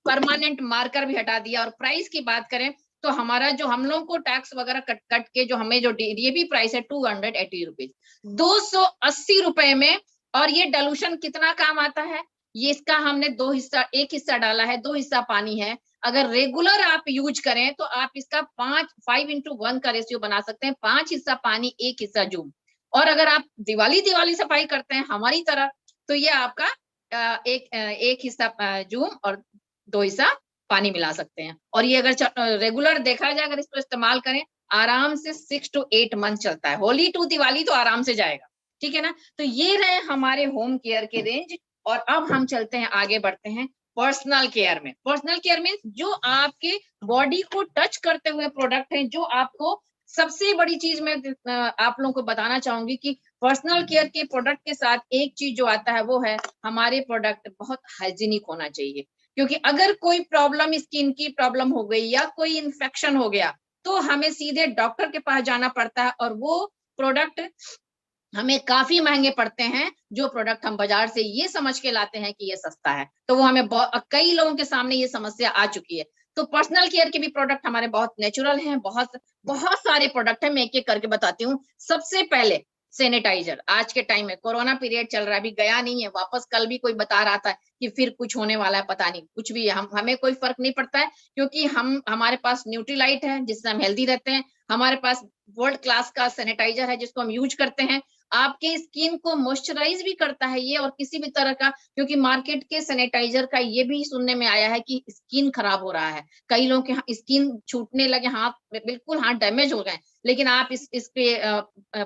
परमानेंट मार्कर भी हटा दिया। और प्राइस की बात करें तो हमारा जो हम लोग को टैक्स वगैरह कट कट के जो हमें जो डीएपी प्राइस है 280 रुपीज, 280 रुपए में। और ये डालूशन कितना काम आता है, ये इसका हमने दो हिस्सा, एक हिस्सा डाला है, दो हिस्सा पानी है। अगर रेगुलर आप यूज करें तो आप इसका 5:1 का रेशियो बना सकते हैं, 5 हिस्सा पानी 1 हिस्सा जूम। और अगर आप दिवाली सफाई करते हैं हमारी तरह तो ये आपका एक हिस्सा जूम और 2 हिस्सा पानी मिला सकते हैं। और ये अगर रेगुलर देखा जाए, अगर इसको इस्तेमाल करें, आराम से 6 to 8 मंथ चलता है। होली टू दिवाली तो आराम से जाएगा, ठीक है ना। तो ये रहे हमारे होम केयर के रेंज। और अब हम चलते हैं, आगे बढ़ते हैं पर्सनल केयर में। पर्सनल केयर में जो आपके बॉडी को टच करते हुए प्रोडक्ट हैं, जो आपको सबसे बड़ी चीज मैं आप लोगों को बताना चाहूंगी कि पर्सनल केयर के प्रोडक्ट के साथ एक चीज जो आता है वो है हमारे प्रोडक्ट बहुत हाइजीनिक होना चाहिए। क्योंकि अगर कोई प्रॉब्लम, स्किन की प्रॉब्लम हो गई या कोई इन्फेक्शन हो गया तो हमें सीधे डॉक्टर के पास जाना पड़ता है, और वो प्रोडक्ट हमें काफी महंगे पड़ते हैं। जो प्रोडक्ट हम बाजार से ये समझ के लाते हैं कि ये सस्ता है, तो वो हमें कई लोगों के सामने ये समस्या आ चुकी है। तो पर्सनल केयर के भी प्रोडक्ट हमारे बहुत नेचुरल हैं, बहुत बहुत सारे प्रोडक्ट हैं। मैं एक एक करके बताती हूँ। सबसे पहले सैनिटाइजर। आज के टाइम में कोरोना पीरियड चल रहा है, अभी गया नहीं है वापस। कल भी कोई बता रहा था कि फिर कुछ होने वाला है, पता नहीं कुछ भी। हमें कोई फर्क नहीं पड़ता है, क्योंकि हमारे पास न्यूट्रीलाइट है जिससे हम हेल्दी रहते हैं। हमारे पास वर्ल्ड क्लास का सैनिटाइजर है जिसको हम यूज करते हैं। आपके स्किन को मॉइस्चराइज भी करता है ये, और किसी भी तरह का, क्योंकि मार्केट के सैनिटाइजर का ये भी सुनने में आया है कि स्किन खराब हो रहा है, कई लोगों के स्किन छूटने लगे, हाथ बिल्कुल हाथ डैमेज हो गए। लेकिन आप इस पे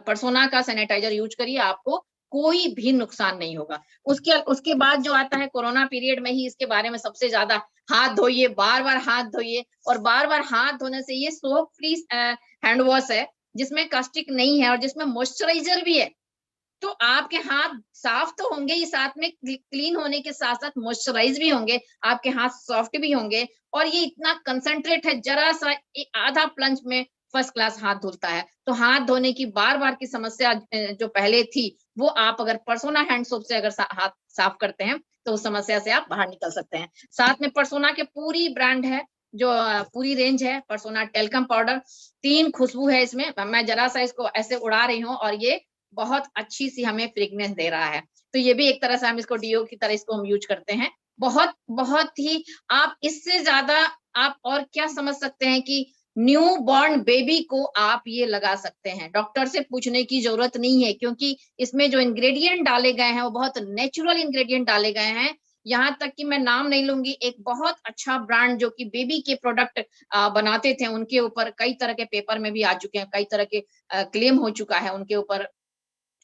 पर्सोना का सैनिटाइजर यूज करिए, आपको कोई भी नुकसान नहीं होगा। उसके बाद जो आता है, कोरोना पीरियड में ही इसके बारे में सबसे ज्यादा, हाथ धोइए, बार बार हाथ धोइए। और बार बार हाथ धोने से, ये सोप फ्री हैंड वॉश है जिसमें कास्टिक नहीं है और जिसमें मॉइस्चराइजर भी है। तो आपके हाथ साफ तो होंगे ही, साथ में क्लीन होने के साथ साथ मॉइस्चराइज भी होंगे, आपके हाथ सॉफ्ट भी होंगे। और ये इतना कंसंट्रेट है, जरा सा आधा प्लंज में फर्स्ट क्लास हाथ धुलता है। तो हाथ धोने की बार बार की समस्या जो पहले थी, वो आप अगर पर्सोना हैंड सोप से अगर हाथ साफ करते हैं तो उस समस्या से आप बाहर निकल सकते हैं। साथ में पर्सोना के पूरी ब्रांड है, जो पूरी रेंज है। पर्सोना टेल्कम पाउडर, 3 खुशबू है इसमें। मैं जरा सा इसको ऐसे उड़ा रही हूँ और ये बहुत अच्छी सी हमें फ्रेग्रेंस दे रहा है। तो ये भी एक तरह से हम इसको डीओ की तरह इसको हम यूज करते हैं। बहुत बहुत ही, आप इससे ज्यादा आप और क्या समझ सकते हैं कि न्यू बॉर्न बेबी को आप ये लगा सकते हैं, डॉक्टर से पूछने की जरूरत नहीं है। क्योंकि इसमें जो इंग्रेडिएंट डाले गए हैं वो बहुत नेचुरल इंग्रेडिएंट डाले गए हैं। यहाँ तक कि मैं नाम नहीं लूंगी, एक बहुत अच्छा ब्रांड जो कि बेबी के प्रोडक्ट बनाते थे, उनके ऊपर कई तरह के पेपर में भी आ चुके हैं, कई तरह के क्लेम हो चुका है उनके ऊपर,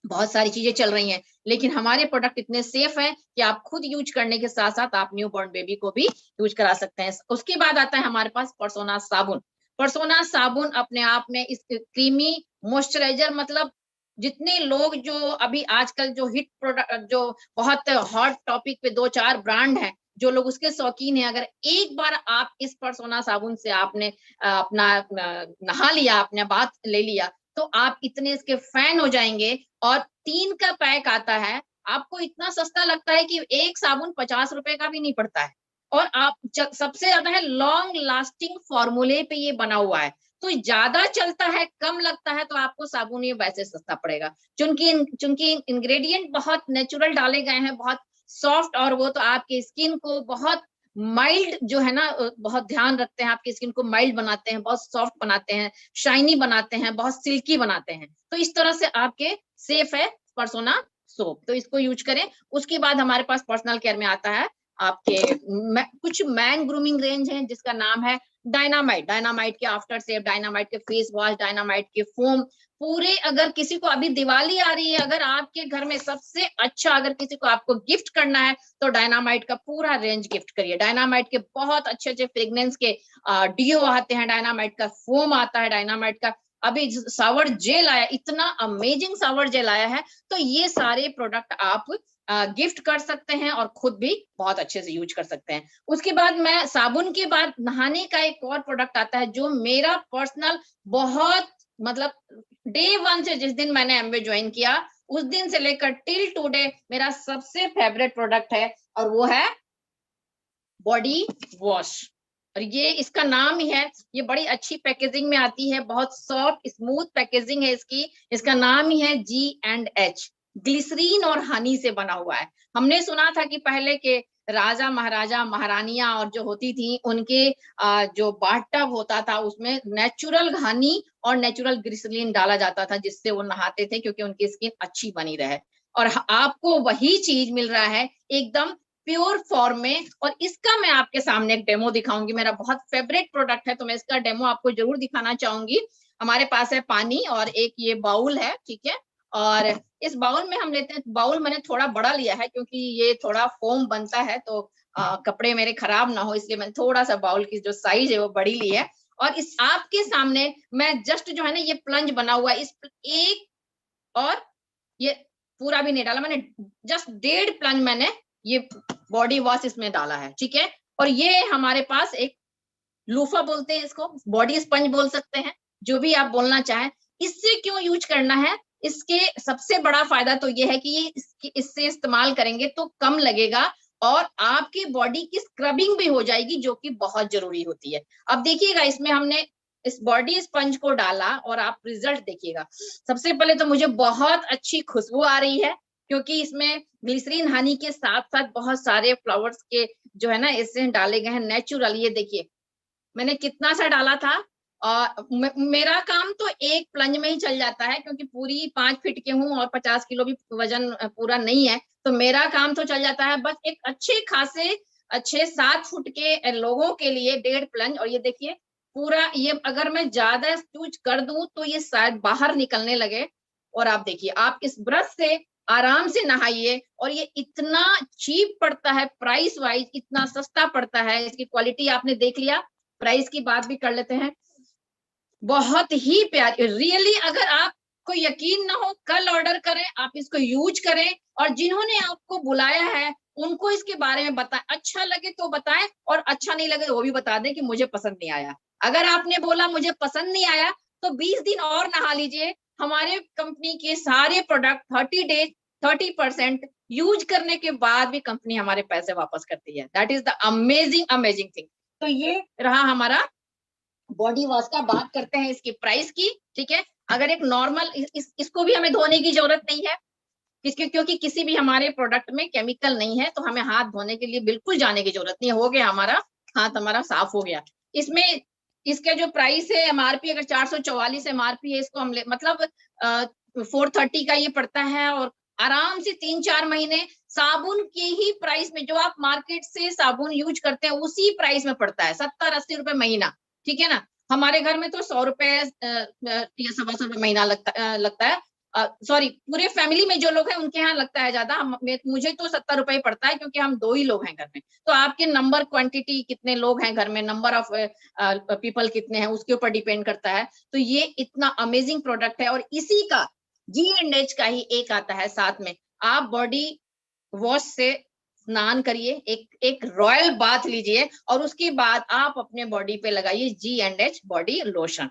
बहुत सारी चीजें चल रही हैं। लेकिन हमारे प्रोडक्ट इतने सेफ हैं कि आप खुद यूज करने के साथ साथ आप न्यू बॉर्न बेबी को भी यूज करा सकते हैं। उसके बाद आता है हमारे पास पर्सोना साबुन। पर्सोना साबुन अपने आप में इस क्रीमी मॉइस्चराइजर, मतलब जितने लोग जो अभी आजकल जो हिट प्रोडक्ट, जो बहुत हॉट टॉपिक पे 2-4 ब्रांड हैं, जो लोग उसके शौकीन हैं, अगर एक बार आप इस पर्सोना साबुन से आपने अपना नहा लिया, अपने बात ले लिया, तो आप इतने इसके फैन हो जाएंगे। और 3 का पैक आता है, आपको इतना सस्ता लगता है कि एक साबुन 50 रुपए का भी नहीं पड़ता है। और आप सबसे ज्यादा है लॉन्ग लास्टिंग फॉर्मूले पे ये बना हुआ है, तो ज्यादा चलता है, कम लगता है, तो आपको साबुन ये वैसे सस्ता पड़ेगा। चूंकि इंग्रेडिएंट बहुत नेचुरल डाले गए हैं, बहुत सॉफ्ट, और वो तो आपके स्किन को बहुत माइल्ड जो है ना, बहुत ध्यान रखते हैं, आपकी स्किन को माइल्ड बनाते हैं, बहुत सॉफ्ट बनाते हैं, शाइनी बनाते हैं, बहुत सिल्की बनाते हैं। तो इस तरह से आपके सेफ है पर्सोना सोप, तो इसको यूज करें। उसके बाद हमारे पास पर्सनल केयर में आता है आपके कुछ मैन ग्रूमिंग रेंज है जिसका नाम है डायनामाइट के आफ्टर सेव, डायनामाइट के फेस वॉश, डायनामाइट के फोम, पूरे, अगर किसी को अभी दिवाली आ रही है, अगर आपके घर में सबसे अच्छा, अगर किसी को आपको गिफ्ट करना है तो डायनामाइट का पूरा रेंज गिफ्ट करिए। डायनामाइट के बहुत अच्छे अच्छे फ्रेग्रेंस के डिओ आते हैं, डायनामाइट का फोम आता है, डायनामाइट का अभी सावर जेल आया, इतना अमेजिंग सावर जेल आया है। तो ये सारे प्रोडक्ट आप गिफ्ट कर सकते हैं और खुद भी बहुत अच्छे से यूज कर सकते हैं। उसके बाद मैं साबुन के बाद नहाने का एक और प्रोडक्ट आता है जो मेरा पर्सनल बहुत, मतलब डे वन से, जिस दिन मैंने एमवे ज्वाइन किया उस दिन से लेकर टिल टुडे मेरा सबसे फेवरेट प्रोडक्ट है, और वो है बॉडी वॉश। और ये इसका नाम ही है, ये बड़ी अच्छी पैकेजिंग में आती है, बहुत सॉफ्ट स्मूथ पैकेजिंग है इसकी। इसका नाम ही है G&H, ग्लिसरीन और हनी से बना हुआ है। हमने सुना था कि पहले के राजा महाराजा महारानियां और जो होती थी उनके जो बाथटब होता था उसमें नेचुरल हनी और नेचुरल ग्लिसरीन डाला जाता था जिससे वो नहाते थे, क्योंकि उनकी स्किन अच्छी बनी रहे। और आपको वही चीज मिल रहा है एकदम प्योर फॉर्म में। और इसका मैं आपके सामने एक डेमो दिखाऊंगी, मेरा बहुत फेवरेट प्रोडक्ट है तो मैं इसका डेमो आपको जरूर दिखाना चाहूंगी। हमारे पास है पानी और एक ये बाउल है, ठीक है। और इस बाउल में हम लेते हैं, बाउल मैंने थोड़ा बड़ा लिया है क्योंकि ये थोड़ा फोम बनता है तो कपड़े मेरे खराब ना हो, इसलिए मैंने थोड़ा सा बाउल की जो साइज है वो बड़ी ली है। और इस आपके सामने मैं जस्ट जो है ना, ये प्लंज बना हुआ है, इस एक, और ये पूरा भी नहीं डाला मैंने, जस्ट 1.5 प्लंज मैंने ये बॉडी वॉश इसमें डाला है, ठीक है। और ये हमारे पास एक लूफा बोलते हैं इसको, बॉडी स्पंज बोल सकते हैं, जो भी आप बोलना चाहें। इससे क्यों यूज करना है, इसके सबसे बड़ा फायदा तो ये है कि ये इससे इस्तेमाल करेंगे तो कम लगेगा और आपकी बॉडी की स्क्रबिंग भी हो जाएगी, जो कि बहुत जरूरी होती है। अब देखिएगा, इसमें हमने इस बॉडी स्पंज को डाला और आप रिजल्ट देखिएगा। सबसे पहले तो मुझे बहुत अच्छी खुशबू आ रही है, क्योंकि इसमें ग्लिसरीन हनी के साथ साथ बहुत सारे फ्लावर्स के जो है ना एसेंस डाले गए हैं नेचुरल। ये देखिए मैंने कितना सा डाला था, और मेरा काम तो एक प्लंज में ही चल जाता है, क्योंकि पूरी 5 फीट के हूँ और 50 किलो भी वजन पूरा नहीं है, तो मेरा काम तो चल जाता है। बस एक अच्छे खासे 6-7 फुट के लोगों के लिए 1.5 प्लंज। और ये देखिए पूरा, ये अगर मैं ज्यादा यूज कर दूं तो ये शायद बाहर निकलने लगे। और आप देखिए, आप इस ब्रश से आराम से नहाइए, और ये इतना चीप पड़ता है, प्राइस वाइज इतना सस्ता पड़ता है। इसकी क्वालिटी आपने देख लिया, प्राइस की बात भी कर लेते हैं, बहुत ही प्यारी रियली। अगर आपको यकीन ना हो, कल ऑर्डर करें, आप इसको यूज करें, और जिन्होंने आपको बुलाया है उनको इसके बारे में बताएं। अच्छा लगे तो बताएं, और अच्छा नहीं लगे वो भी बता दें कि मुझे पसंद नहीं आया। अगर आपने बोला मुझे पसंद नहीं आया तो 20 दिन और नहा लीजिए। हमारे कंपनी के सारे प्रोडक्ट 30 डेज 30% यूज करने के बाद भी कंपनी हमारे पैसे वापस करती है। That is the amazing thing. तो ये रहा हमारा बॉडी वॉश का। बात करते हैं इसकी प्राइस की, ठीक है। अगर एक नॉर्मल इसको भी हमें धोने की जरूरत नहीं है, क्योंकि किसी भी हमारे प्रोडक्ट में केमिकल नहीं है, तो हमें हाथ धोने के लिए बिल्कुल जाने की जरूरत नहीं है। हो गया हमारा हाथ, हमारा साफ हो गया। इसमें इसका जो प्राइस है एमआरपी, अगर 444 एमआरपी है, इसको हम मतलब 430 का ये पड़ता है। और आराम से 3-4 महीने साबुन के ही प्राइस में, जो आप मार्केट से साबुन यूज करते हैं उसी प्राइस में पड़ता है, 70-80 रुपए महीना, ठीक है ना। हमारे घर में तो 100 रुपए या 125 रुपए महीना लगता है। सॉरी, पूरे फैमिली में जो लोग हैं उनके यहाँ लगता है ज्यादा। मुझे तो 70 रुपए ही पड़ता है, क्योंकि हम 2 ही लोग हैं घर में। तो आपके नंबर, क्वांटिटी, कितने लोग हैं घर में, नंबर ऑफ पीपल कितने हैं, उसके ऊपर डिपेंड करता है। तो ये इतना अमेजिंग प्रोडक्ट है। और इसी का G&H का ही एक आता है साथ में। आप बॉडी वॉश से स्नान करिए, एक रॉयल बाथ लीजिए, और उसके बाद आप अपने बॉडी पे लगाइए G&H बॉडी लोशन।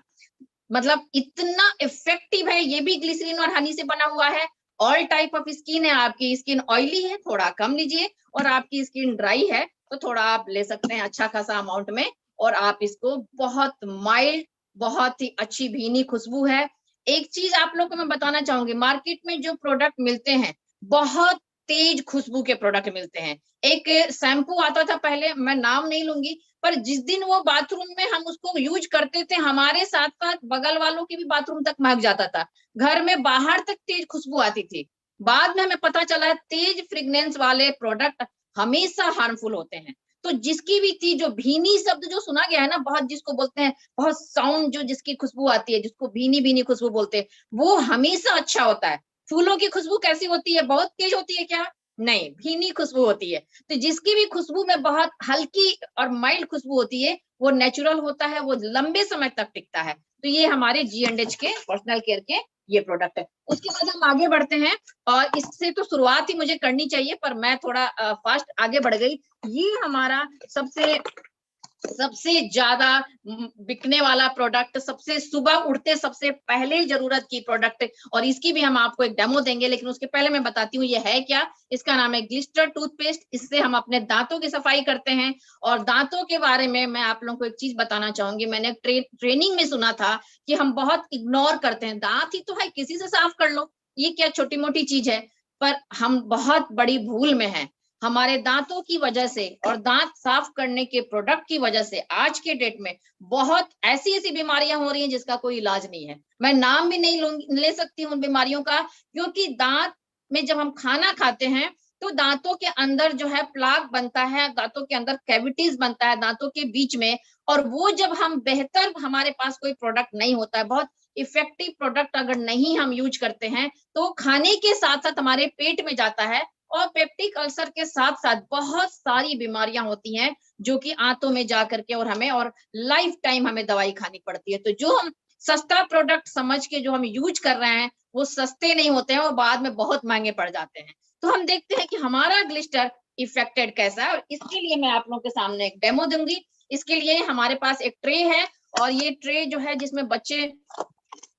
मतलब इतना इफेक्टिव है। ये भी ग्लिसरीन और हनी से बना हुआ है। ऑल टाइप ऑफ स्किन है, आपकी स्किन ऑयली है थोड़ा कम लीजिए, और आपकी स्किन ड्राई है तो थोड़ा आप ले सकते हैं अच्छा खासा अमाउंट में। और आप इसको, बहुत माइल्ड, बहुत ही अच्छी भीनी खुशबू है। एक चीज आप लोग को मैं बताना चाहूंगी, मार्केट में जो प्रोडक्ट मिलते हैं बहुत तेज खुशबू के प्रोडक्ट मिलते हैं। एक शैम्पू आता था पहले, मैं नाम नहीं लूंगी, पर जिस दिन वो बाथरूम में हम उसको यूज करते थे, हमारे साथ साथ बगल वालों की भी बाथरूम तक महक जाता था, घर में बाहर तक तेज खुशबू आती थी। बाद में हमें पता चला तेज फ्रेग्रेंस वाले प्रोडक्ट हमेशा हार्मफुल होते हैं। तो जिसकी भी चीज, जो भीनी शब्द जो सुना गया है ना, बहुत जिसको बोलते हैं, बहुत साउंड जो जिसकी खुशबू आती है, जिसको भीनी भीनी खुशबू बोलते हैं, वो हमेशा अच्छा होता है। फूलों की खुशबू कैसी होती है? बहुत तेज होती है क्या? नहीं, भीनी खुशबू होती है। तो जिसकी भी खुशबू में बहुत हल्की और माइल्ड खुशबू होती है, वो नेचुरल होता है, वो लंबे समय तक टिकता है। तो ये हमारे G&H के पर्सनल केयर के ये प्रोडक्ट है। उसके बाद हम आगे बढ़ते हैं, और इससे तो शुरुआत ही मुझे करनी चाहिए, पर मैं थोड़ा फास्ट आगे बढ़ गई। ये हमारा सबसे ज्यादा बिकने वाला प्रोडक्ट, सबसे सुबह उठते सबसे पहले जरूरत की प्रोडक्ट, और इसकी भी हम आपको एक डेमो देंगे, लेकिन उसके पहले मैं बताती हूँ ये है क्या। इसका नाम है ग्लिस्टर टूथपेस्ट। इससे हम अपने दांतों की सफाई करते हैं। और दांतों के बारे में मैं आप लोगों को एक चीज बताना चाहूंगी। मैंने ट्रेनिंग में सुना था कि हम बहुत इग्नोर करते हैं, दांत ही तो है, किसी से साफ कर लो, ये क्या छोटी मोटी चीज है। पर हम बहुत बड़ी भूल में हैं। हमारे दांतों की वजह से और दांत साफ करने के प्रोडक्ट की वजह से आज के डेट में बहुत ऐसी ऐसी बीमारियां हो रही हैं जिसका कोई इलाज नहीं है। मैं नाम भी नहीं ले सकती हूँ उन बीमारियों का, क्योंकि दांत में जब हम खाना खाते हैं तो दांतों के अंदर जो है प्लाक बनता है, दांतों के अंदर कैविटीज बनता है दांतों के बीच में। और वो जब हम बेहतर, हमारे पास कोई प्रोडक्ट नहीं होता है, बहुत इफेक्टिव प्रोडक्ट अगर नहीं हम यूज करते हैं, तो खाने के साथ साथ हमारे पेट में जाता है। और पेप्टिक अल्सर के साथ साथ बहुत सारी बीमारियां होती हैं जो कि आंतों में जा करके, और हमें और लाइफ टाइम हमें दवाई खानी पड़ती है। तो जो हम सस्ता प्रोडक्ट समझ के जो हम यूज कर रहे हैं, वो सस्ते नहीं होते हैं, और बाद में बहुत महंगे पड़ जाते हैं। तो हम देखते हैं कि हमारा ग्लिस्टर इफेक्टेड कैसा है, और इसके लिए मैं आप लोगों के सामने एक डेमो दूंगी। इसके लिए हमारे पास एक ट्रे है, और ये ट्रे जो है जिसमें बच्चे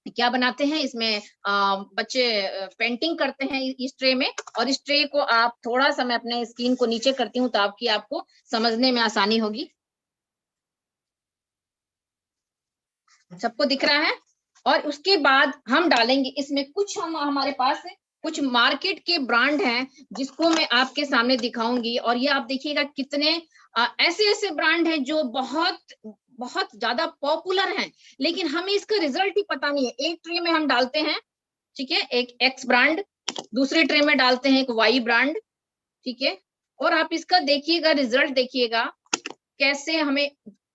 क्या बनाते हैं, इसमें बच्चे पेंटिंग करते हैं इस ट्रे में। और इस ट्रे को आप थोड़ा सा, मैं अपने स्क्रीन को नीचे करती हूँ ताकि आपको समझने में आसानी होगी। सबको दिख रहा है? और उसके बाद हम डालेंगे इसमें कुछ, हमारे पास कुछ मार्केट के ब्रांड हैं जिसको मैं आपके सामने दिखाऊंगी। और ये आप देखिएगा कितने ऐसे ऐसे ब्रांड हैं जो बहुत बहुत ज्यादा पॉपुलर हैं, लेकिन हमें इसका रिजल्ट ही पता नहीं है। एक ट्रे में हम डालते हैं, ठीक है, एक एक्स ब्रांड, दूसरे ट्रे में डालते हैं एक वाई ब्रांड, ठीक है। और आप इसका देखिएगा, रिजल्ट देखिएगा कैसे हमें,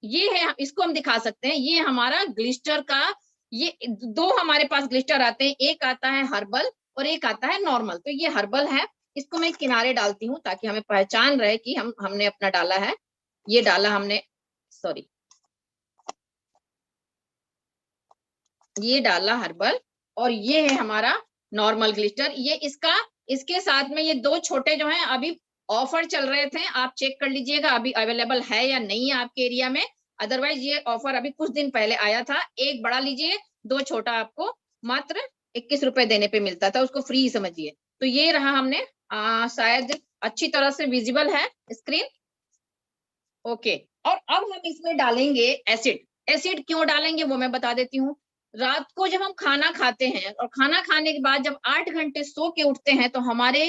ये है, इसको हम दिखा सकते हैं। ये हमारा ग्लिस्टर का, ये दो हमारे पास ग्लिस्टर आते हैं, एक आता है हर्बल और एक आता है नॉर्मल। तो ये हर्बल है, इसको मैं किनारे डालती हूँ ताकि हमें पहचान रहे कि हमने अपना डाला है। ये डाला हमने, सॉरी, ये डाला हर्बल, और ये है हमारा नॉर्मल ग्लिस्टर। ये इसका, इसके साथ में ये दो छोटे जो हैं, अभी ऑफर चल रहे थे, आप चेक कर लीजिएगा अभी अवेलेबल है या नहीं है आपके एरिया में। अदरवाइज ये ऑफर अभी कुछ दिन पहले आया था। एक बड़ा लीजिए, दो छोटा, आपको मात्र 21 रुपए देने पे मिलता था, उसको फ्री समझिए। तो ये रहा हमने, शायद अच्छी तरह से विजिबल है स्क्रीन, ओके। और अब हम इसमें डालेंगे एसिड। एसिड क्यों डालेंगे वो मैं बता देती हूँ। रात को जब हम खाना खाते हैं, और खाना खाने के बाद जब 8 घंटे सो के उठते हैं, तो हमारे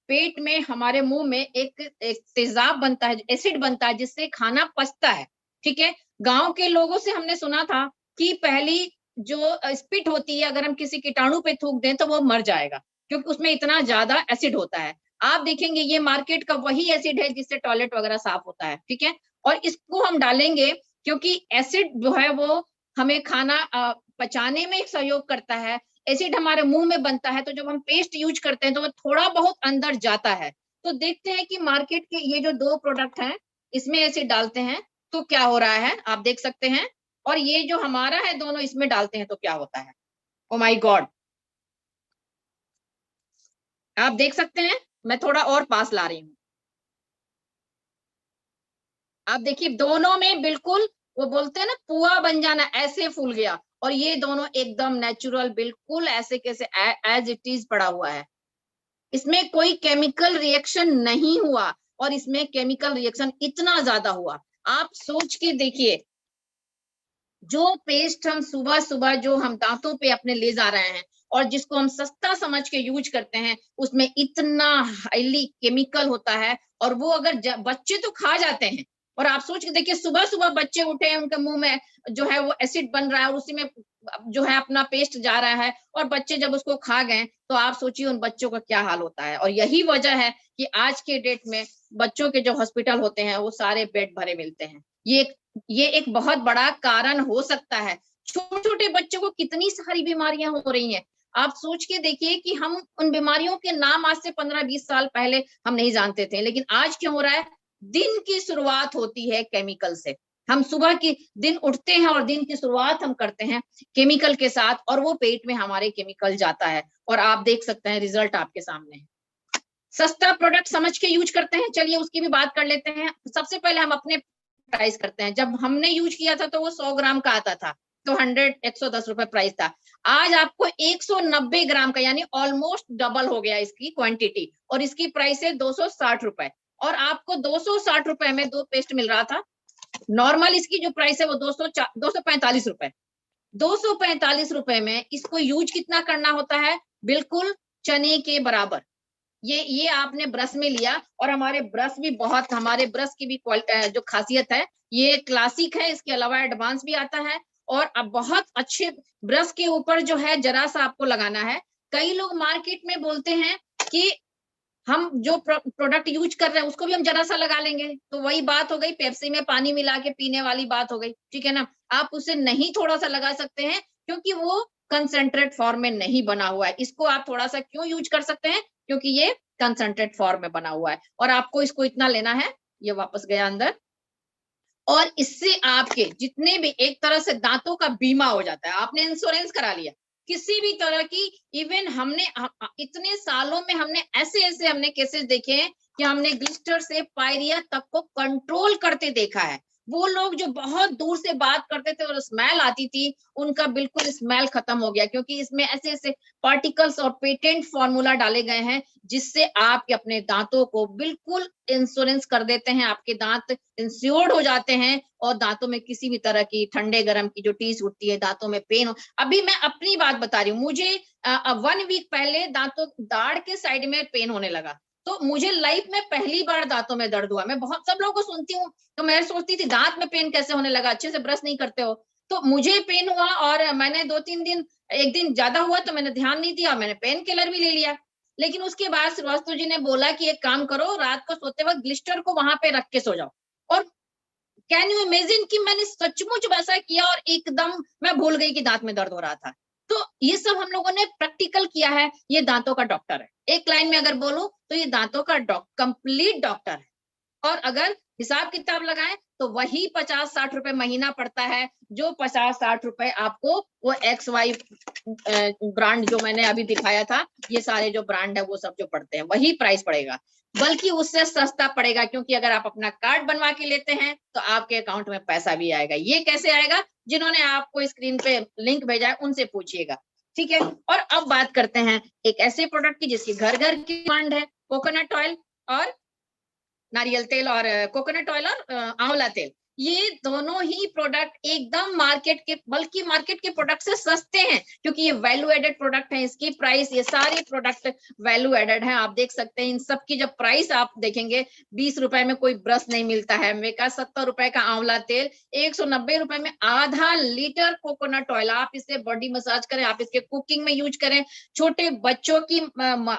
पेट में, हमारे मुंह में एक तेजाब बनता है, एसिड बनता है, जिससे खाना पचता है, ठीक है। गांव के लोगों से हमने सुना था कि पहली जो स्पिट होती है, अगर हम किसी कीटाणु पे थूक दें तो वो मर जाएगा, क्योंकि उसमें इतना ज्यादा एसिड होता है। आप देखेंगे ये मार्केट का वही एसिड है जिससे टॉयलेट वगैरह साफ होता है, ठीक है। और इसको हम डालेंगे क्योंकि एसिड जो है वो हमें खाना पचाने में सहयोग करता है। एसिड हमारे मुंह में बनता है, तो जब हम पेस्ट यूज करते हैं तो वो थोड़ा बहुत अंदर जाता है। तो देखते हैं कि मार्केट के ये जो दो प्रोडक्ट हैं, इसमें एसिड डालते हैं तो क्या हो रहा है, आप देख सकते हैं। और ये जो हमारा है, दोनों इसमें डालते हैं तो क्या होता है। ओ माय गॉड, आप देख सकते हैं, मैं थोड़ा और पास ला रही हूँ। आप देखिए दोनों में बिल्कुल, वो बोलते हैं ना पुआ बन जाना, ऐसे फूल गया। और ये दोनों एकदम नेचुरल, बिल्कुल ऐसे कैसे एज इट इज पड़ा हुआ है। इसमें कोई केमिकल रिएक्शन नहीं हुआ, और इसमें केमिकल रिएक्शन इतना ज्यादा हुआ। आप सोच के देखिए, जो पेस्ट हम सुबह सुबह जो हम दांतों पे अपने ले जा रहे हैं, और जिसको हम सस्ता समझ के यूज करते हैं, उसमें इतना हाईली केमिकल होता है। और वो अगर बच्चे तो खा जाते हैं, और आप सोच के देखिए, सुबह सुबह बच्चे उठे हैं, उनके मुंह में जो है वो एसिड बन रहा है, और उसी में जो है अपना पेस्ट जा रहा है, और बच्चे जब उसको खा गए, तो आप सोचिए उन बच्चों का क्या हाल होता है। और यही वजह है कि आज के डेट में बच्चों के जो हॉस्पिटल होते हैं वो सारे बेड भरे मिलते हैं। ये एक बहुत बड़ा कारण हो सकता है। छोटे छोटे बच्चों को कितनी सारी बीमारियां हो रही हैं। आप सोच के देखिए कि हम उन बीमारियों के नाम आज से 15-20 साल पहले हम नहीं जानते थे, लेकिन आज क्यों हो रहा है? दिन की शुरुआत होती है केमिकल से। हम सुबह के दिन उठते हैं और दिन की शुरुआत हम करते हैं केमिकल के साथ, और वो पेट में हमारे केमिकल जाता है, और आप देख सकते हैं रिजल्ट आपके सामने है। सस्ता प्रोडक्ट समझ के यूज करते हैं, चलिए उसकी भी बात कर लेते हैं। सबसे पहले हम अपने प्राइस करते हैं। जब हमने यूज किया था तो वो 100 ग्राम का आता था, तो 110 रुपए प्राइस था। आज आपको 190 ग्राम का, यानी ऑलमोस्ट डबल हो गया इसकी क्वांटिटी, और इसकी प्राइस है 260 रुपए। और आपको 260 रुपए में 2 पेस्ट मिल रहा था। नॉर्मल इसकी जो प्राइस है वो 245 रुपए। 245 रुपए में इसको यूज कितना करना होता है? बिल्कुल चने के बराबर। ये आपने ब्रश में लिया, और हमारे ब्रश भी बहुत, हमारे ब्रश की भी जो खासियत है, ये क्लासिक है, इसके अलावा एडवांस भी आता है। और अब बहुत अच्छे ब्रश के ऊपर जो है जरा सा आपको लगाना है। कई लोग मार्केट में बोलते हैं कि हम जो प्रोडक्ट यूज कर रहे हैं उसको भी हम जरा सा लगा लेंगे, तो वही बात हो गई, पेप्सी में पानी मिला के पीने वाली बात हो गई, ठीक है ना। आप उसे नहीं थोड़ा सा लगा सकते हैं, क्योंकि वो कंसंट्रेट फॉर्म में नहीं बना हुआ है। इसको आप थोड़ा सा क्यों यूज कर सकते हैं? क्योंकि ये कंसंट्रेट फॉर्म में बना हुआ है, और आपको इसको इतना लेना है। ये वापस गया अंदर, और इससे आपके जितने भी, एक तरह से दांतों का बीमा हो जाता है। आपने इंश्योरेंस करा लिया किसी भी तरह की। इवन हमने इतने सालों में हमने ऐसे हमने केसेस देखे हैं कि हमने ग्लिस्टर से पायरिया तक को कंट्रोल करते देखा है। वो लोग जो बहुत दूर से बात करते थे और स्मेल आती थी, उनका बिल्कुल स्मेल खत्म हो गया, क्योंकि इसमें ऐसे ऐसे पार्टिकल्स और पेटेंट फॉर्मूला डाले गए हैं, जिससे आप अपने दांतों को बिल्कुल इंश्योरेंस कर देते हैं। आपके दांत इंश्योर्ड हो जाते हैं, और दांतों में किसी भी तरह की ठंडे गर्म की जो टीस उठती है, दांतों में पेन हो। अभी मैं अपनी बात बता रही हूँ, मुझे 1 वीक पहले दांतों, दाढ़ के साइड में पेन होने लगा। तो मुझे लाइफ में पहली बार दांतों में दर्द हुआ। मैं बहुत सब लोगों को सुनती हूँ, तो मैं सोचती थी दांत में पेन कैसे होने लगा, अच्छे से ब्रश नहीं करते हो। तो मुझे पेन हुआ, और मैंने 2-3 दिन, एक दिन ज्यादा हुआ तो मैंने ध्यान नहीं दिया, मैंने पेन किलर भी ले लिया। लेकिन उसके बाद श्रीवास्तव जी ने बोला कि एक काम करो, रात को सोते वक्त ग्लिस्टर को वहां पे रख के सो जाओ। और कैन यू इमेजिन कि मैंने सचमुच वैसा किया, और एकदम मैं भूल गई कि दांत में दर्द हो रहा था। तो ये सब हम लोगों ने प्रैक्टिकल किया है। ये दांतों का डॉक्टर है, एक लाइन में अगर बोलूं तो ये दांतों का कंप्लीट डॉक्टर है। और अगर हिसाब किताब लगाएं तो वही 50-60 रुपए महीना पड़ता है, जो 50-60 रुपए आपको वो XY ब्रांड जो मैंने अभी दिखाया था, ये सारे जो ब्रांड है वो सब जो पड़ते हैं, वही प्राइस पड़ेगा, बल्कि उससे सस्ता पड़ेगा। क्योंकि अगर आप अपना कार्ड बनवा के लेते हैं तो आपके अकाउंट में पैसा भी आएगा। ये कैसे आएगा? जिन्होंने आपको स्क्रीन पे लिंक भेजा है उनसे पूछिएगा, ठीक है। और अब बात करते हैं एक ऐसे प्रोडक्ट की जिसकी घर घर की डिमांड है, कोकोनट ऑयल और नारियल तेल, और कोकोनट ऑयल और आंवला तेल। ये दोनों ही प्रोडक्ट एकदम मार्केट के, बल्कि मार्केट के प्रोडक्ट से सस्ते हैं, क्योंकि ये वैल्यू एडेड प्रोडक्ट है। इसकी प्राइस, ये सारे प्रोडक्ट वैल्यू एडेड है। आप देख सकते हैं इन सब की जब प्राइस आप देखेंगे, 20 रुपए में कोई ब्रश नहीं मिलता है। मेरे का 70 रुपए का आंवला तेल, 190 रुपए में आधा लीटर कोकोनट ऑयल। आप इसे बॉडी मसाज करें, आप इसके कुकिंग में यूज करें, छोटे बच्चों की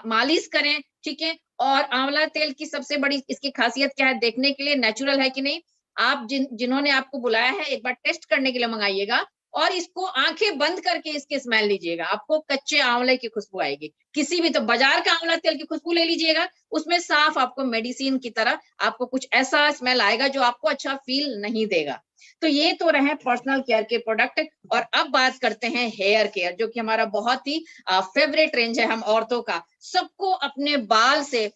मालिश करें, ठीक है। और आंवला तेल की सबसे बड़ी इसकी खासियत क्या है, देखने के लिए नेचुरल है कि नहीं। आप जिन्होंने आपको बुलाया है, एक बार टेस्ट करने के लिए मंगाइएगा, और इसको आंखें बंद करके इसकी स्मेल लीजिएगा, आपको कच्चे आंवले की खुशबू आएगी। किसी भी, तो बाजार का आंवला तेल की खुशबू ले लीजिएगा, उसमें साफ आपको मेडिसिन की तरह आपको कुछ ऐसा स्मेल आएगा जो आपको अच्छा फील नहीं देगा। तो ये तो रहे पर्सनल केयर के प्रोडक्ट। और अब बात करते हैं हेयर केयर, जो कि हमारा बहुत ही फेवरेट रेंज है हम औरतों का। सबको अपने बाल से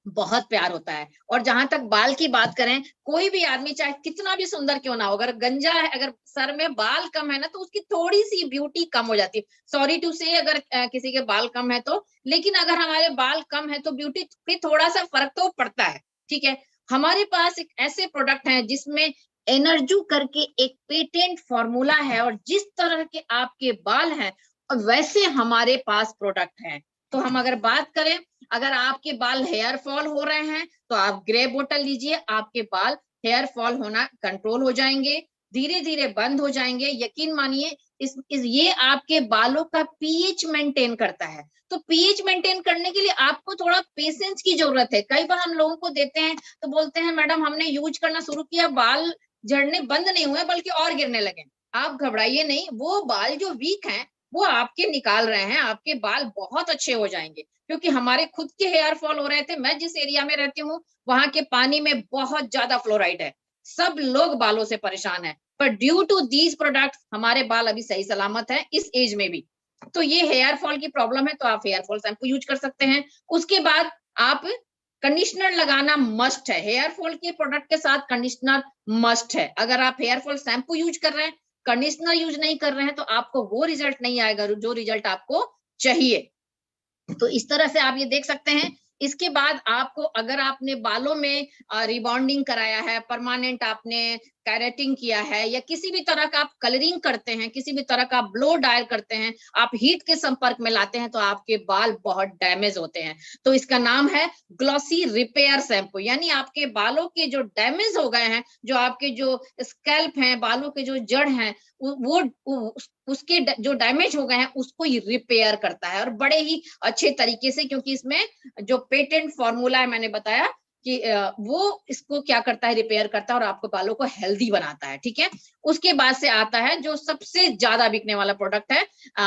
बहुत प्यार होता है। और जहां तक बाल की बात करें, कोई भी आदमी चाहे कितना भी सुंदर क्यों ना हो, अगर गंजा है, अगर सर में बाल कम है ना, तो उसकी थोड़ी सी ब्यूटी कम हो जाती है। सॉरी टू से, अगर किसी के बाल कम है तो, लेकिन अगर हमारे बाल कम है तो ब्यूटी पे थोड़ा सा फर्क तो पड़ता है, ठीक है। हमारे पास एक ऐसे प्रोडक्ट हैं जिसमें एनर्जू करके एक पेटेंट फॉर्मूला है, और जिस तरह के आपके बाल हैं वैसे हमारे पास प्रोडक्ट है। तो हम अगर बात करें, अगर आपके बाल हेयर फॉल हो रहे हैं तो आप ग्रे बोतल लीजिए, आपके बाल हेयर फॉल होना कंट्रोल हो जाएंगे। धीरे धीरे बंद हो जाएंगे। यकीन मानिए ये आपके बालों का पीएच मेंटेन करता है। तो पीएच मेंटेन करने के लिए आपको थोड़ा पेशेंस की जरूरत है। कई बार हम लोगों को देते हैं तो बोलते हैं मैडम हमने यूज करना शुरू किया, बाल झड़ने बंद नहीं हुए बल्कि और गिरने लगे। आप घबराइए नहीं, वो बाल जो वीक हैं वो आपके निकाल रहे हैं, आपके बाल बहुत अच्छे हो जाएंगे। क्योंकि हमारे खुद के हेयर फॉल हो रहे थे। मैं जिस एरिया में रहती हूँ वहां के पानी में बहुत ज्यादा फ्लोराइड है, सब लोग बालों से परेशान है, पर ड्यू टू दीज प्रोडक्ट्स हमारे बाल अभी सही सलामत है इस एज में भी। तो ये हेयर फॉल की प्रॉब्लम है तो आप हेयर फॉल शैम्पू यूज कर सकते हैं। उसके बाद आप कंडीशनर लगाना मस्ट है। हेयर फॉल के प्रोडक्ट के साथ कंडीशनर मस्ट है। अगर आप हेयर फॉल शैम्पू यूज कर रहे हैं, कंडीशनर यूज नहीं कर रहे हैं, तो आपको वो रिजल्ट नहीं आएगा जो रिजल्ट आपको चाहिए। तो इस तरह से आप ये देख सकते हैं। इसके बाद आपको अगर आपने बालों में रिबॉन्डिंग कराया है, परमानेंट आपने कैरेटिंग किया है, या किसी भी तरह का आप कलरिंग करते हैं, किसी भी तरह का ब्लो डायल करते हैं, आप हीट के संपर्क में लाते हैं, तो आपके बाल बहुत डैमेज होते हैं। तो इसका नाम है ग्लॉसी रिपेयर शैम्पू। यानी आपके बालों के जो डैमेज हो गए हैं, जो आपके जो स्कैल्प हैं, बालों के जो जड़ हैं, वो उसके जो डैमेज हो गए हैं उसको ये रिपेयर करता है, और बड़े ही अच्छे तरीके से। क्योंकि इसमें जो पेटेंट फॉर्मूला है मैंने बताया कि वो इसको क्या करता है, रिपेयर करता है और आपको बालों को हेल्दी बनाता है। ठीक है। उसके बाद से आता है जो सबसे ज्यादा बिकने वाला प्रोडक्ट है,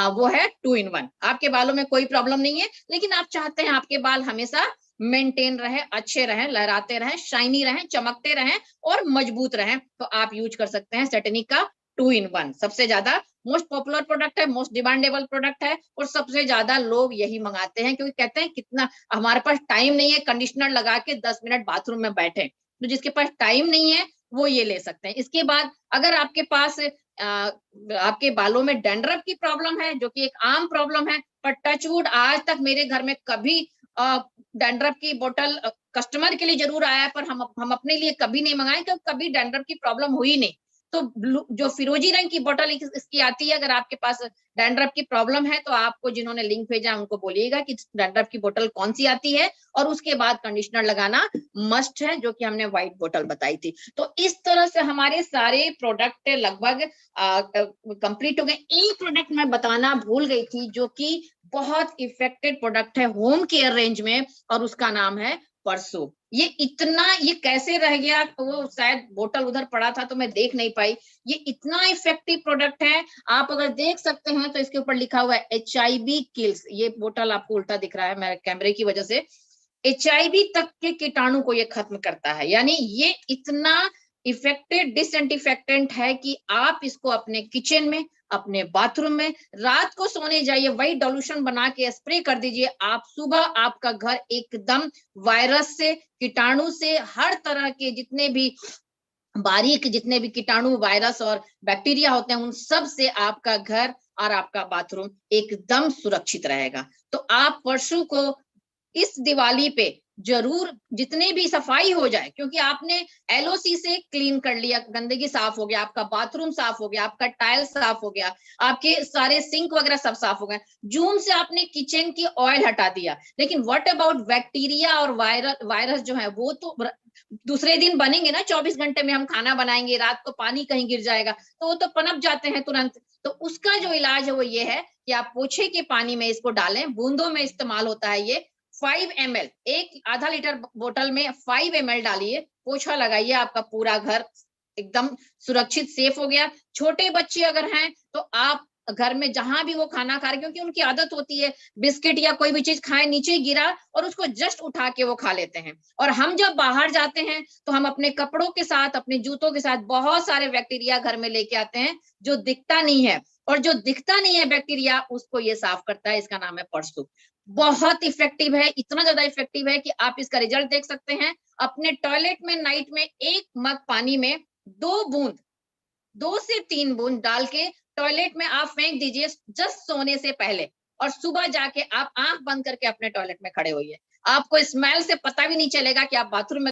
वो है 2 in 1। आपके बालों में कोई प्रॉब्लम नहीं है, लेकिन आप चाहते हैं आपके बाल हमेशा मेंटेन रहे, अच्छे रहे, लहराते रहे, शाइनी रहे, चमकते रहे और मजबूत रहे, तो आप यूज कर सकते हैं सेटेनिक का 2 in 1। सबसे ज्यादा मोस्ट पॉपुलर प्रोडक्ट है, मोस्ट डिमांडेबल प्रोडक्ट है, और सबसे ज्यादा लोग यही मंगाते हैं, क्योंकि कहते हैं कितना हमारे पास टाइम नहीं है कंडीशनर लगा के 10 मिनट बाथरूम में बैठे। तो जिसके पास टाइम नहीं है वो ये ले सकते हैं। इसके बाद अगर आपके पास आपके बालों में डैंड्रफ की प्रॉब्लम है, जो कि एक आम प्रॉब्लम है, पर टचवुड आज तक मेरे घर में कभी डैंड्रफ की बोतल कस्टमर के लिए जरूर आया है, पर हम अपने लिए कभी नहीं मंगाए, क्योंकि कभी डैंड्रफ की प्रॉब्लम हुई नहीं। तो जो फिरोजी रंग की बोतल इसकी आती है, अगर आपके पास डैंड्रफ की प्रॉब्लम है तो आपको जिन्होंने लिंक भेजा उनको बोलिएगा कि डैंड्रफ की बोतल कौन सी आती है, और उसके बाद कंडीशनर लगाना मस्ट है, जो कि हमने व्हाइट बोतल बताई थी। तो इस तरह से हमारे सारे प्रोडक्ट लगभग कंप्लीट हो गए। एक प्रोडक्ट मैं बताना भूल गई थी जो कि बहुत इफेक्टेड प्रोडक्ट है होम केयर रेंज में, और उसका नाम है परसों। ये कैसे रह गया, वो शायद बोतल उधर पड़ा था तो मैं देख नहीं पाई। ये इतना इफेक्टिव प्रोडक्ट है, आप अगर देख सकते हैं तो इसके ऊपर लिखा हुआ है HIV किल्स। ये बोतल आपको उल्टा दिख रहा है मेरे कैमरे की वजह से। HIV तक के कीटाणु को ये खत्म करता है। यानी ये इतना इफेक्टेड डिसइंफेक्टेंट है कि आप इसको अपने किचन में, अपने बाथरूम में, रात को सोने जाइए वही डोल्यूशन बना के स्प्रे कर दीजिए। आप सुबह आपका घर एकदम वायरस से, कीटाणु से, हर तरह के जितने भी बारीक जितने भी कीटाणु, वायरस और बैक्टीरिया होते हैं, उन सब से आपका घर और आपका बाथरूम एकदम सुरक्षित रहेगा। तो आप परसों को इस दिवाली पे जरूर जितने भी सफाई हो जाए, क्योंकि आपने LOC से क्लीन कर लिया, गंदगी साफ हो गया, आपका बाथरूम साफ हो गया, आपका टाइल साफ हो गया, आपके सारे सिंक वगैरह सब साफ हो गए, जून से आपने किचन की ऑयल हटा दिया, लेकिन व्हाट अबाउट बैक्टीरिया और वायरस जो है वो तो दूसरे दिन बनेंगे ना। 24 घंटे में हम खाना बनाएंगे, रात को पानी कहीं गिर जाएगा तो वो तो पनप जाते हैं तुरंत। तो उसका जो इलाज है वो ये है कि आप पोछे के पानी में इसको डालें, बूंदों में इस्तेमाल होता है ये। 5 ml, एक आधा लीटर बोतल में 5 ml डालिए, पोछा लगाइए, आपका पूरा घर एकदम सुरक्षित सेफ हो गया। छोटे बच्चे अगर हैं तो आप घर में जहां भी वो खाना खा रहे, क्योंकि उनकी आदत होती है बिस्किट या कोई भी चीज खाए, नीचे गिरा और उसको जस्ट उठा के वो खा लेते हैं। और हम जब बाहर जाते हैं तो हम अपने कपड़ों के साथ, अपने जूतों के साथ बहुत सारे बैक्टीरिया घर में लेके आते हैं जो दिखता नहीं है, और जो दिखता नहीं है बैक्टीरिया उसको ये साफ करता है। इसका नाम है परसू। बहुत इफेक्टिव है, इतना ज्यादा इफेक्टिव है कि आप इसका रिजल्ट देख सकते हैं। अपने टॉयलेट में नाइट में 1 मग पानी में 2 से 3 बूंद डाल के टॉयलेट में आप फेंक दीजिए जस्ट सोने से पहले, और सुबह जाके आप आंख बंद करके अपने टॉयलेट में खड़े होइए। आपको स्मेल से पता भी नहीं चलेगा कि आप बाथरूम में